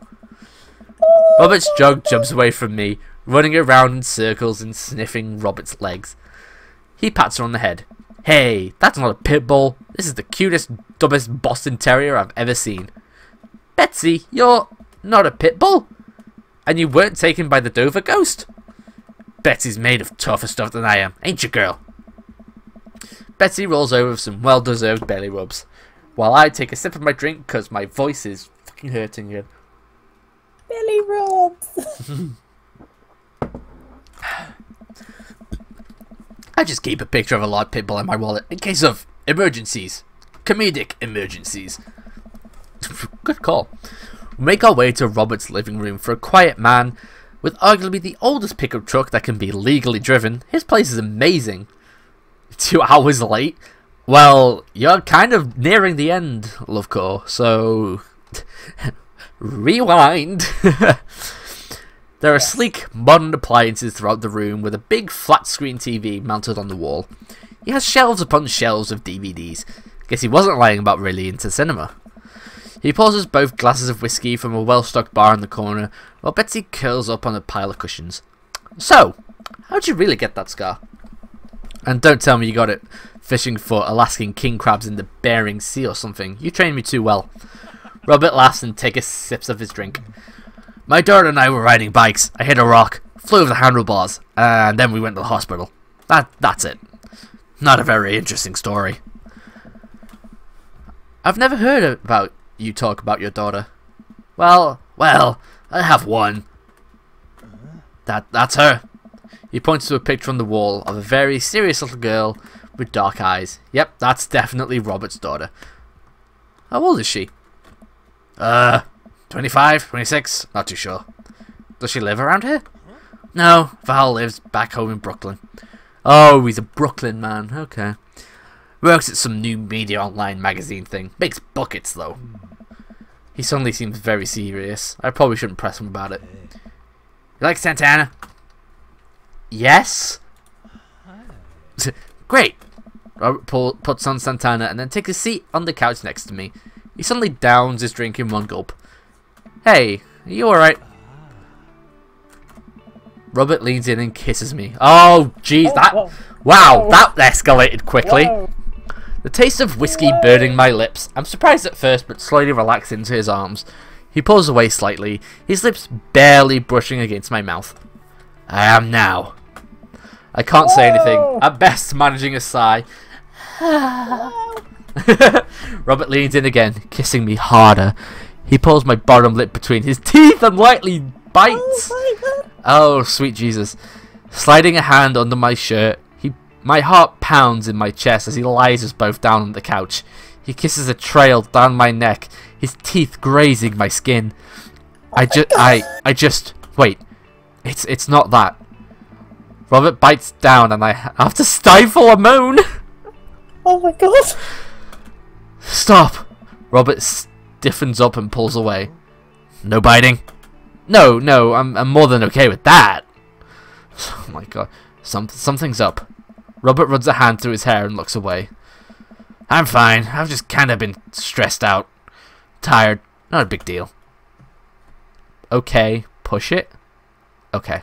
Robert's jug jumps away from me, running around in circles and sniffing Robert's legs. He pats her on the head. Hey, that's not a pit bull. This is the cutest, dumbest Boston Terrier I've ever seen. Betsy, you're not a pit bull? And you weren't taken by the Dover ghost? Betsy's made of tougher stuff than I am, ain't you, girl? Betsy rolls over with some well-deserved belly rubs, while I take a sip of my drink because my voice is fucking hurting again.
Belly rubs!
I just keep a picture of a live pit bull in my wallet in case of emergencies. Comedic emergencies. Good call. We make our way to Robert's living room. For a quiet man with arguably the oldest pickup truck that can be legally driven, his place is amazing. 2 hours late? Well, you're kind of nearing the end, Lovecore, so rewind. There are sleek, modern appliances throughout the room with a big flat-screen TV mounted on the wall. He has shelves upon shelves of DVDs. Guess he wasn't lying about really into cinema. He pours us both glasses of whiskey from a well-stocked bar in the corner, while Betsy curls up on a pile of cushions. So, how'd you really get that scar? And don't tell me you got it fishing for Alaskan king crabs in the Bering Sea or something. You trained me too well. Robert laughs and takes sips of his drink. My daughter and I were riding bikes. I hit a rock, flew over the handlebars, and then we went to the hospital. That's it. Not a very interesting story. I've never heard about you talk about your daughter. Well, I have one. That's her. He points to a picture on the wall of a very serious little girl with dark eyes. Yep, that's definitely Robert's daughter. How old is she? 25, 26, not too sure. Does she live around here? No, Val lives back home in Brooklyn. Oh, he's a Brooklyn man, okay. Works at some new media online magazine thing. Makes buckets, though. He suddenly seems very serious. I probably shouldn't press him about it. You like Santana? Yes? Great. Robert puts on Santana and then takes a seat on the couch next to me. He suddenly downs his drink in one gulp. Hey, are you alright? Robert leans in and kisses me. Oh, jeez, wow, that escalated quickly.
Whoa.
The taste of whiskey burning my lips. I'm surprised at first, but slowly relax into his arms. He pulls away slightly, his lips barely brushing against my mouth. I am now. I can't say anything, at best managing a sigh. Robert leans in again, kissing me harder. He pulls my bottom lip between his teeth and lightly bites. Oh, sweet Jesus. Sliding a hand under my shirt, my heart pounds in my chest as he lies us both down on the couch. He kisses a trail down my neck, his teeth grazing my skin. I just wait. It's not that. Robert bites down and I have to stifle a moan.
Oh my god.
Stop. Robert stiffens up and pulls away. No biting? No, I'm more than okay with that. Oh my god. Something's up. Robert runs a hand through his hair and looks away. I'm fine. I've just kind of been stressed out. Tired. Not a big deal. Okay. Push it. Okay.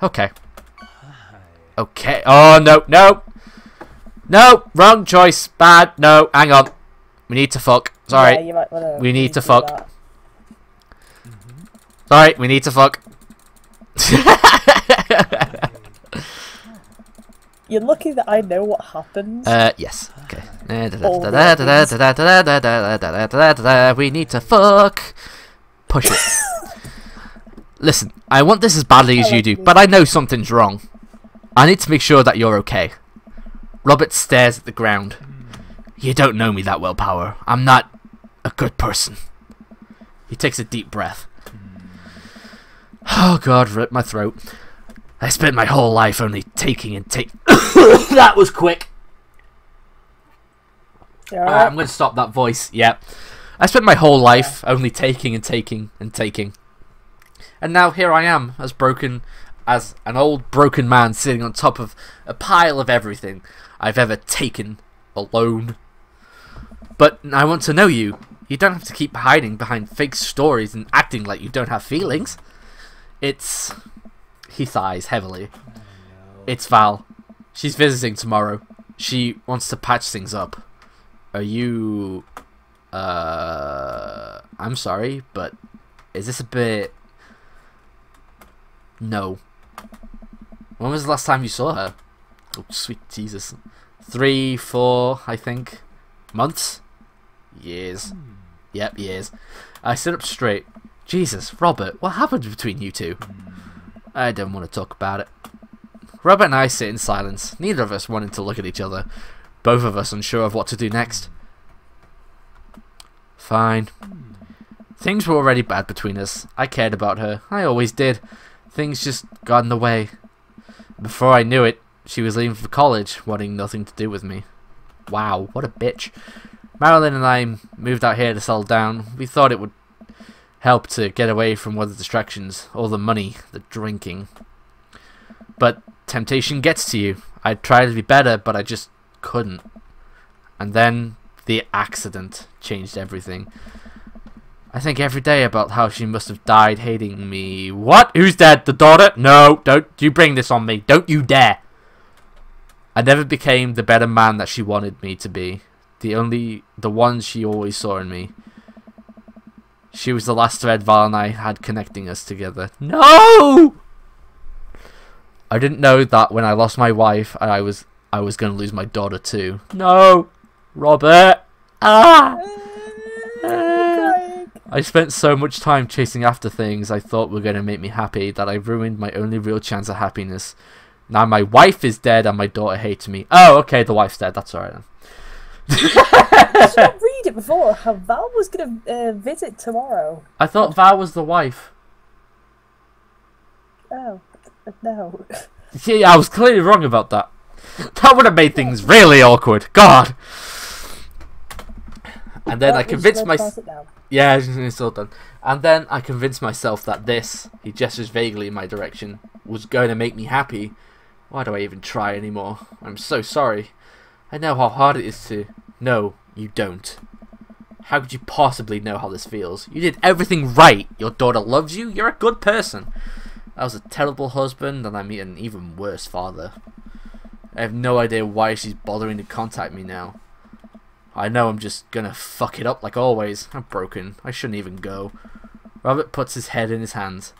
Okay. Okay. Oh, no. No. Wrong choice. Bad. No. Hang on. We need to fuck. Sorry.
Yeah, you might wanna
we need to fuck.
that.
Sorry. We need to fuck.
You're lucky that I know what happens.
Yes. Okay. We need to fuck. Push it. Listen, I want this as badly as you do, but I know something's wrong. I need to make sure that you're okay. Robert stares at the ground. You don't know me that well, Power. I'm not a good person. He takes a deep breath. Oh God, rip my throat. I spent my whole life only taking and taking. That was quick.
You alright?
I'm going to stop that voice. Yeah. I spent my whole life only taking and taking and taking. And now here I am, as an old broken man sitting on top of a pile of everything I've ever taken alone. But I want to know you. You don't have to keep hiding behind fake stories and acting like you don't have feelings. It's... He sighs heavily. It's Val. She's visiting tomorrow. She wants to patch things up. Are you... I'm sorry, but is this a bit... No. When was the last time you saw her? Oh, sweet Jesus. 3, 4, I think. Months? Years. Yep, years. I sit up straight. Jesus, Robert, what happened between you two? I don't want to talk about it. Robert and I sit in silence, neither of us wanting to look at each other, both of us unsure of what to do next. Fine. Things were already bad between us. I cared about her. I always did. Things just got in the way. Before I knew it, she was leaving for college, wanting nothing to do with me. Wow, what a bitch. Marilyn and I moved out here to settle down. We thought it would help to get away from all the distractions, all the money, the drinking. But temptation gets to you. I tried to be better, but I just couldn't. And then the accident changed everything. I think every day about how she must have died hating me. What? Who's dead? The daughter? No, don't you bring this on me. Don't you dare. I never became the better man that she wanted me to be. The one she always saw in me. She was the last thread Val and I had connecting us together. No! I didn't know that when I lost my wife, I was going to lose my daughter too. No! Robert! Ah! I spent so much time chasing after things I thought were going to make me happy that I ruined my only real chance of happiness. Now my wife is dead and my daughter hates me. Oh, okay, the wife's dead. That's alright then.
Did you not read it before? How Val was going to visit tomorrow.
I thought Val was the wife.
Oh, no.
Yeah, I was clearly wrong about that. That would have made things really awkward. God. And then I convinced myself... Yeah, it's all done. And then I convinced myself that this, he gestures vaguely in my direction, was going to make me happy. Why do I even try anymore? I'm so sorry. I know how hard it is to... No, you don't. How could you possibly know how this feels? You did everything right. Your daughter loves you. You're a good person. I was a terrible husband, and I'm an even worse father. I have no idea why she's bothering to contact me now. I know I'm just gonna fuck it up like always. I'm broken. I shouldn't even go. Robert puts his head in his hands.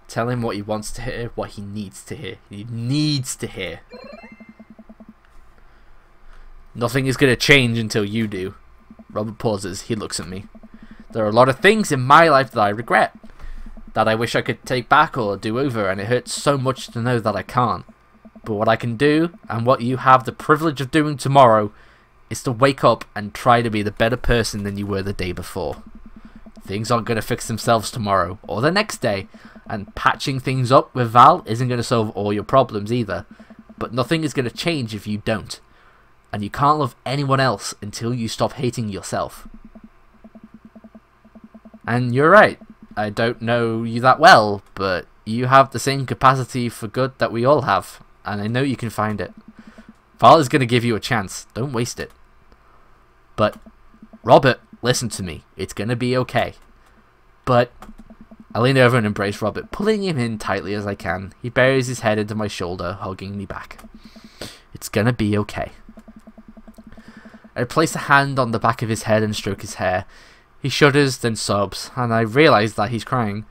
Tell him what he wants to hear, what he needs to hear. He needs to hear. Nothing is going to change until you do. Robert pauses. He looks at me. There are a lot of things in my life that I regret. That I wish I could take back or do over, and it hurts so much to know that I can't. But what I can do, and what you have the privilege of doing tomorrow, is to wake up and try to be the better person than you were the day before. Things aren't going to fix themselves tomorrow, or the next day, and patching things up with Val isn't going to solve all your problems either. But nothing is going to change if you don't. And you can't love anyone else until you stop hating yourself. And you're right. I don't know you that well, but you have the same capacity for good that we all have. And I know you can find it. Val is going to give you a chance. Don't waste it. But, Robert, listen to me. It's going to be okay. But, I lean over and embrace Robert, pulling him in tightly as I can. He buries his head into my shoulder, hugging me back. It's going to be okay. I place a hand on the back of his head and stroke his hair. He shudders, then sobs, and I realise that he's crying.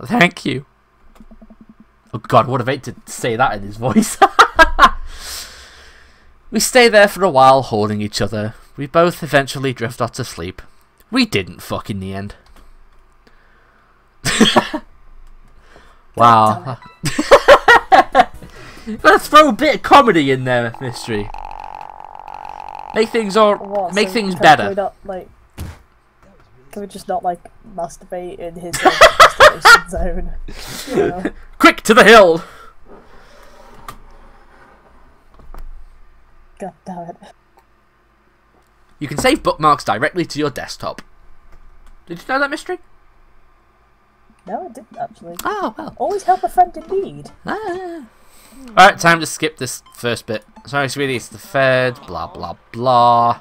Thank you. Oh God, I would have hated to say that in his voice. We stay there for a while, holding each other. We both eventually drift off to sleep. We didn't fuck in the end. Wow. Gotta throw a bit of comedy in there, Mystery. Make things better.
Can we just not like masturbate in his masturbation zone? You know?
Quick to the hill!
God damn it.
You can save bookmarks directly to your desktop. Did you know that mystery?
No, I didn't actually.
Oh, well.
Always help a friend in need.
Alright, time to skip this first bit. Sorry, sweetie, it's the Fed, blah, blah, blah.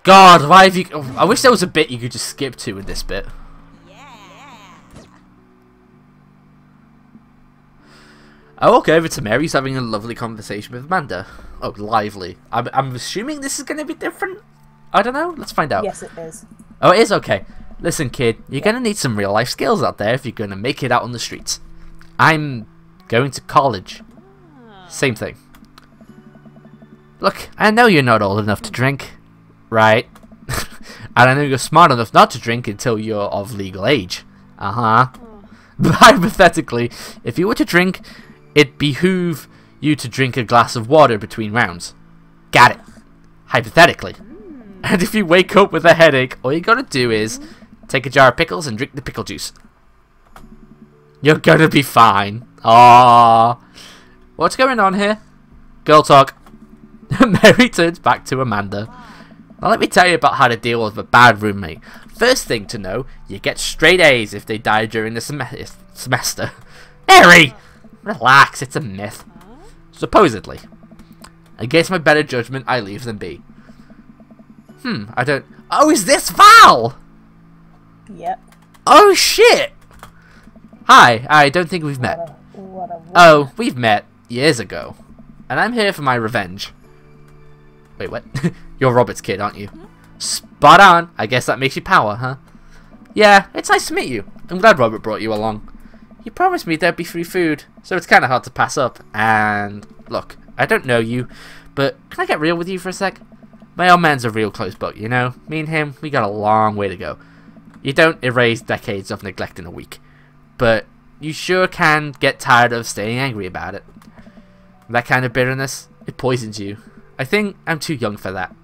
God, why have you... Oh, I wish there was a bit you could just skip to in this bit. I walk over to Mary's having a lovely conversation with Amanda. Oh, lively. I'm assuming this is going to be different? I don't know. Let's find out.
Yes, it is.
Oh, it is? Okay. Listen, kid, you're going to need some real-life skills out there if you're going to make it out on the streets. I'm going to college. Same thing. Look, I know you're not old enough to drink, right? And I know you're smart enough not to drink until you're of legal age. Uh-huh. But hypothetically, if you were to drink, it'd behoove you to drink a glass of water between rounds. Got it. Hypothetically. And if you wake up with a headache, all you gotta do is take a jar of pickles and drink the pickle juice. You're gonna be fine. Aww. What's going on here? Girl talk. Mary turns back to Amanda. Now let me tell you about how to deal with a bad roommate. First thing to know, you get straight A's if they die during the semester. Mary! Relax, it's a myth. Supposedly. Against my better judgment, I leave them be. I don't... Oh, is this Val?
Yep.
Oh, shit! Hi, I don't think we've met. Oh, we've met years ago. And I'm here for my revenge. Wait, what? You're Robert's kid, aren't you? Spot on. I guess that makes you power, huh? Yeah, it's nice to meet you. I'm glad Robert brought you along. He promised me there'd be free food, so it's kind of hard to pass up. And, look, I don't know you, but can I get real with you for a sec? My old man's a real close book, you know? Me and him, we got a long way to go. You don't erase decades of neglect in a week, but you sure can get tired of staying angry about it. That kind of bitterness, it poisons you. I think I'm too young for that.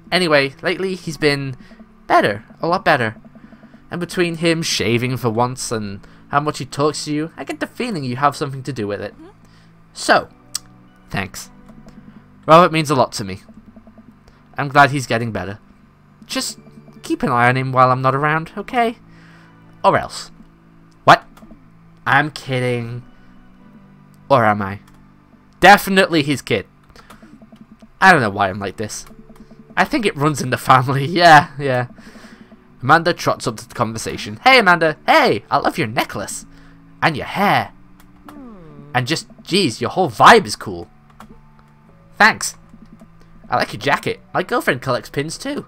Anyway, lately he's been better, a lot better. And between him shaving for once and how much he talks to you, I get the feeling you have something to do with it. So, thanks. Robert means a lot to me. I'm glad he's getting better. Just keep an eye on him while I'm not around, okay? Or else. What? I'm kidding. Or am I? Definitely his kid. I don't know why I'm like this. I think it runs in the family. Yeah. Amanda trots up to the conversation. Hey, Amanda. Hey, I love your necklace. And your hair. And just, geez, your whole vibe is cool. Thanks. I like your jacket. My girlfriend collects pins too.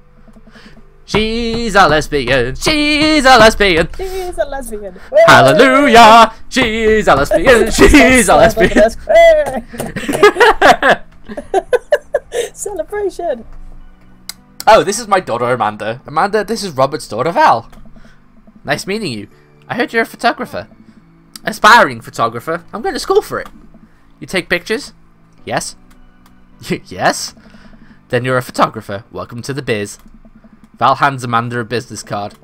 She's a lesbian. She's a lesbian.
She's a lesbian.
Hallelujah. She's a lesbian. She's a lesbian.
Celebration.
Oh, this is my daughter Amanda. Amanda, this is Robert's daughter Val. Nice meeting you. I heard you're a photographer. Aspiring photographer. I'm going to school for it. You take pictures? Yes. Yes? Then you're a photographer. Welcome to the biz. Val hands Amanda a business card.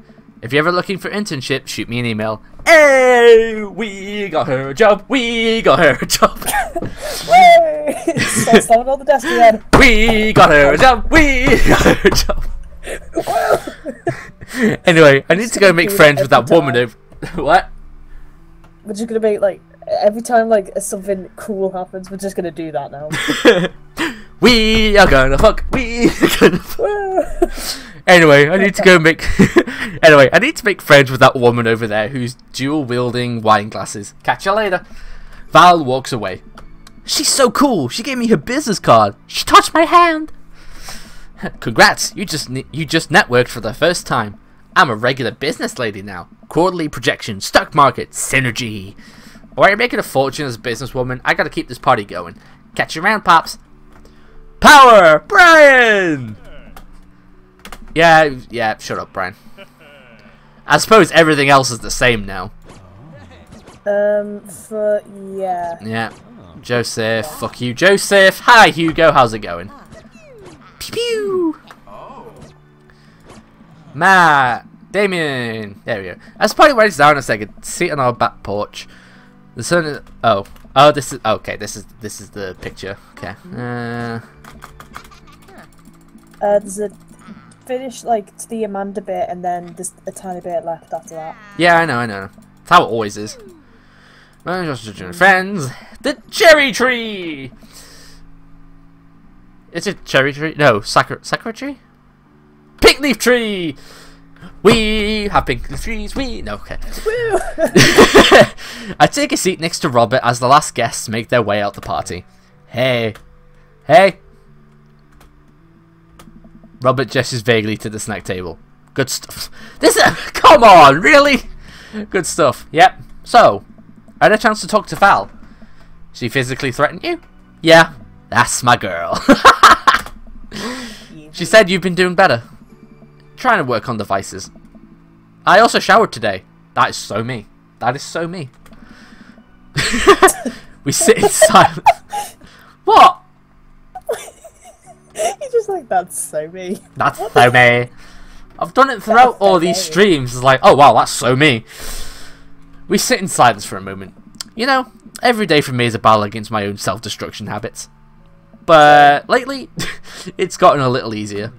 If you're ever looking for internship, shoot me an email. Hey, we got her a job. We got her a job.
Stop slamming on the desk again.
We got her a job. We got her a job. Anyway, I need to go make friends with that woman over... What?
We're just gonna make, like, every time, like, something cool happens, we're just gonna do that now.
We are gonna fuck. We are gonna fuck. Anyway, I need to go make... Anyway, I need to make friends with that woman over there who's dual-wielding wine glasses. Catch you later. Val walks away. She's so cool. She gave me her business card. She touched my hand. Congrats. You just networked for the first time. I'm a regular business lady now. Quarterly projection, stock market, synergy. While you're making a fortune as a businesswoman, I gotta keep this party going. Catch you around, Pops. Power! Brian! Yeah, shut up, Brian. I suppose everything else is the same now.
Yeah.
Yeah. Joseph, fuck you, Joseph. Hi, Hugo, how's it going? Pew pew! Matt, Damien, there we go. As party winds down a second, sit on our back porch. The sun is, oh, this is, okay, this is the picture, okay.
There's a finish like to the Amanda bit, and then there's a tiny bit left after that.
Yeah, I know. That's how it always is. Friends, the cherry tree. Is it cherry tree? No, sakura tree. Pink leaf tree. We have pink leaf trees. No, okay. I take a seat next to Robert as the last guests make their way out the party. Hey. Robert gestures vaguely to the snack table. Good stuff. Come on, really? Good stuff. Yep. So, I had a chance to talk to Val. She physically threatened you? Yeah, that's my girl. She said you've been doing better. Trying to work on devices. I also showered today. That is so me. That is so me. We sit in silence. What?
He's just like, that's so me.
That's so me. I've done it throughout all these streams. It's like, oh wow, that's so me. We sit in silence for a moment. You know, every day for me is a battle against my own self-destruction habits. But lately, it's gotten a little easier.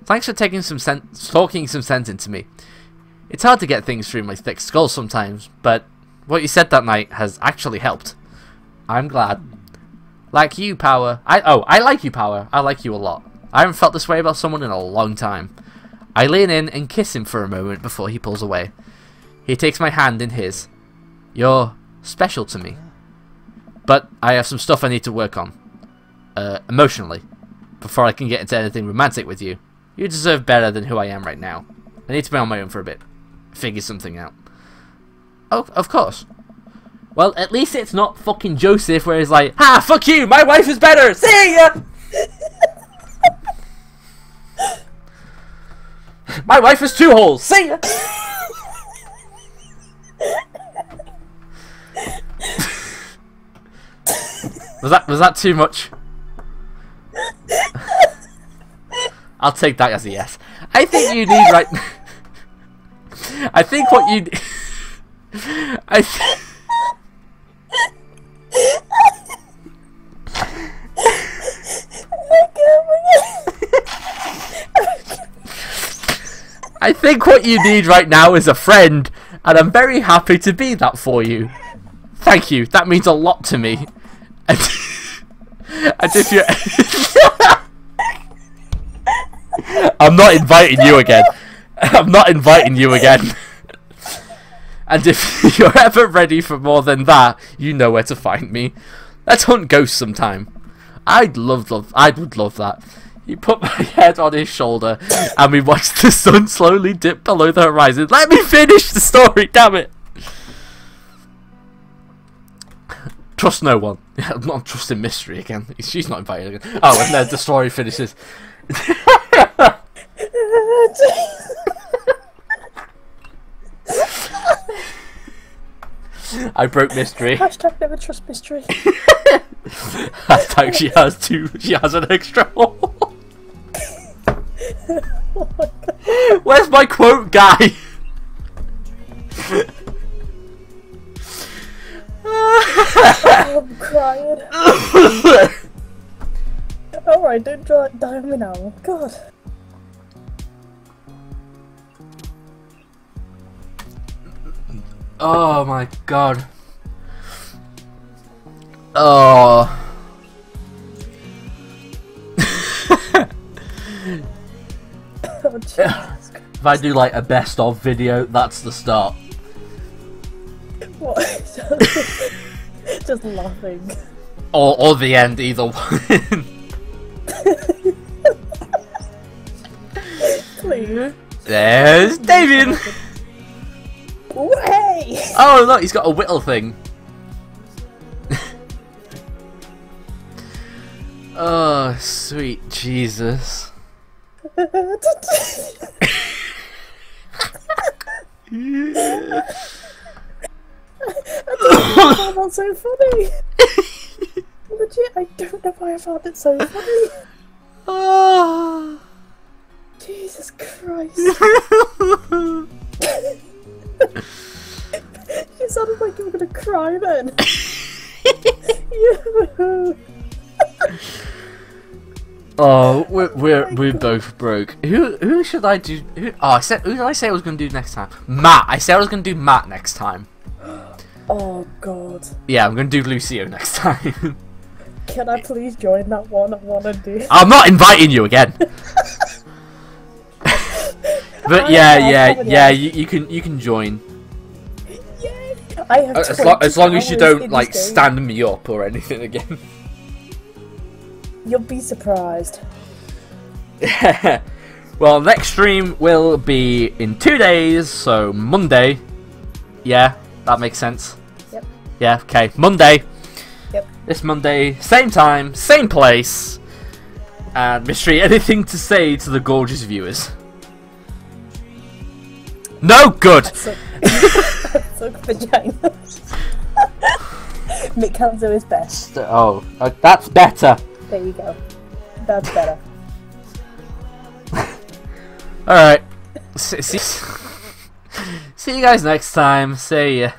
Thanks for talking some sense into me. It's hard to get things through my thick skull sometimes, but what you said that night has actually helped. I'm glad. Like you, Power. I like you, Power. I like you a lot. I haven't felt this way about someone in a long time. I lean in and kiss him for a moment before he pulls away. He takes my hand in his. You're special to me. But I have some stuff I need to work on. Emotionally. Before I can get into anything romantic with you. You deserve better than who I am right now. I need to be on my own for a bit. Figure something out. Oh, of course. Well, at least it's not fucking Joseph where he's like, ha, fuck you, my wife is better, see ya! My wife has 2 holes, see ya! Was that too much? I'll take that as a yes. I think you need right. I think what you. I think what you need right now is a friend, and I'm very happy to be that for you. Thank you. That means a lot to me. And if you're... I'm not inviting you again. I'm not inviting you again. And if you're ever ready for more than that, you know where to find me. Let's hunt ghosts sometime. I would love that. He put my head on his shoulder, and we watched the sun slowly dip below the horizon. Let me finish the story, damn it! Trust no one. I'm not trusting Mystery again. She's not invited again. Oh, and then the story finishes. I broke Mystery.
Hashtag never trust Mystery.
Hashtag she has an extra hole.
Oh my God.
Where's my quote guy?
I'm crying. Alright, don't die on me now. God.
Oh my God. Oh.
Oh, Jesus.
If I do like a best of video, that's the start.
What? Just laughing.
Or the end, either one.
Please.
There's Damien.
Way!
Oh look, he's got a whittle thing. Oh, sweet Jesus.
I don't know why I found that so funny. Legit, I don't know why I found it so funny.
Oh.
Jesus Christ. You sounded like you were gonna cry then.
Oh, we're both broke. Who should I do? Who did I say I was gonna do next time? Matt. I said I was gonna do Matt next time.
Oh God.
Yeah, I'm gonna do Lucio next time.
Can I please join that one? I want to do.
I'm not inviting you again. But yeah, you can join.
Yay! I have
As long as you
20
don't
hours
like
in this game.
stand me up or anything again.
You'll be surprised.
Well, next stream will be in 2 days, so Monday. Yeah, that makes sense.
Yep.
Yeah, okay, Monday.
Yep.
This Monday, same time, same place. And Mystery, anything to say to the gorgeous viewers? No good!
Suck vagina. Mick Hanzo is best.
Oh, that's better.
There you go. That's better.
Alright. See you guys next time. See ya.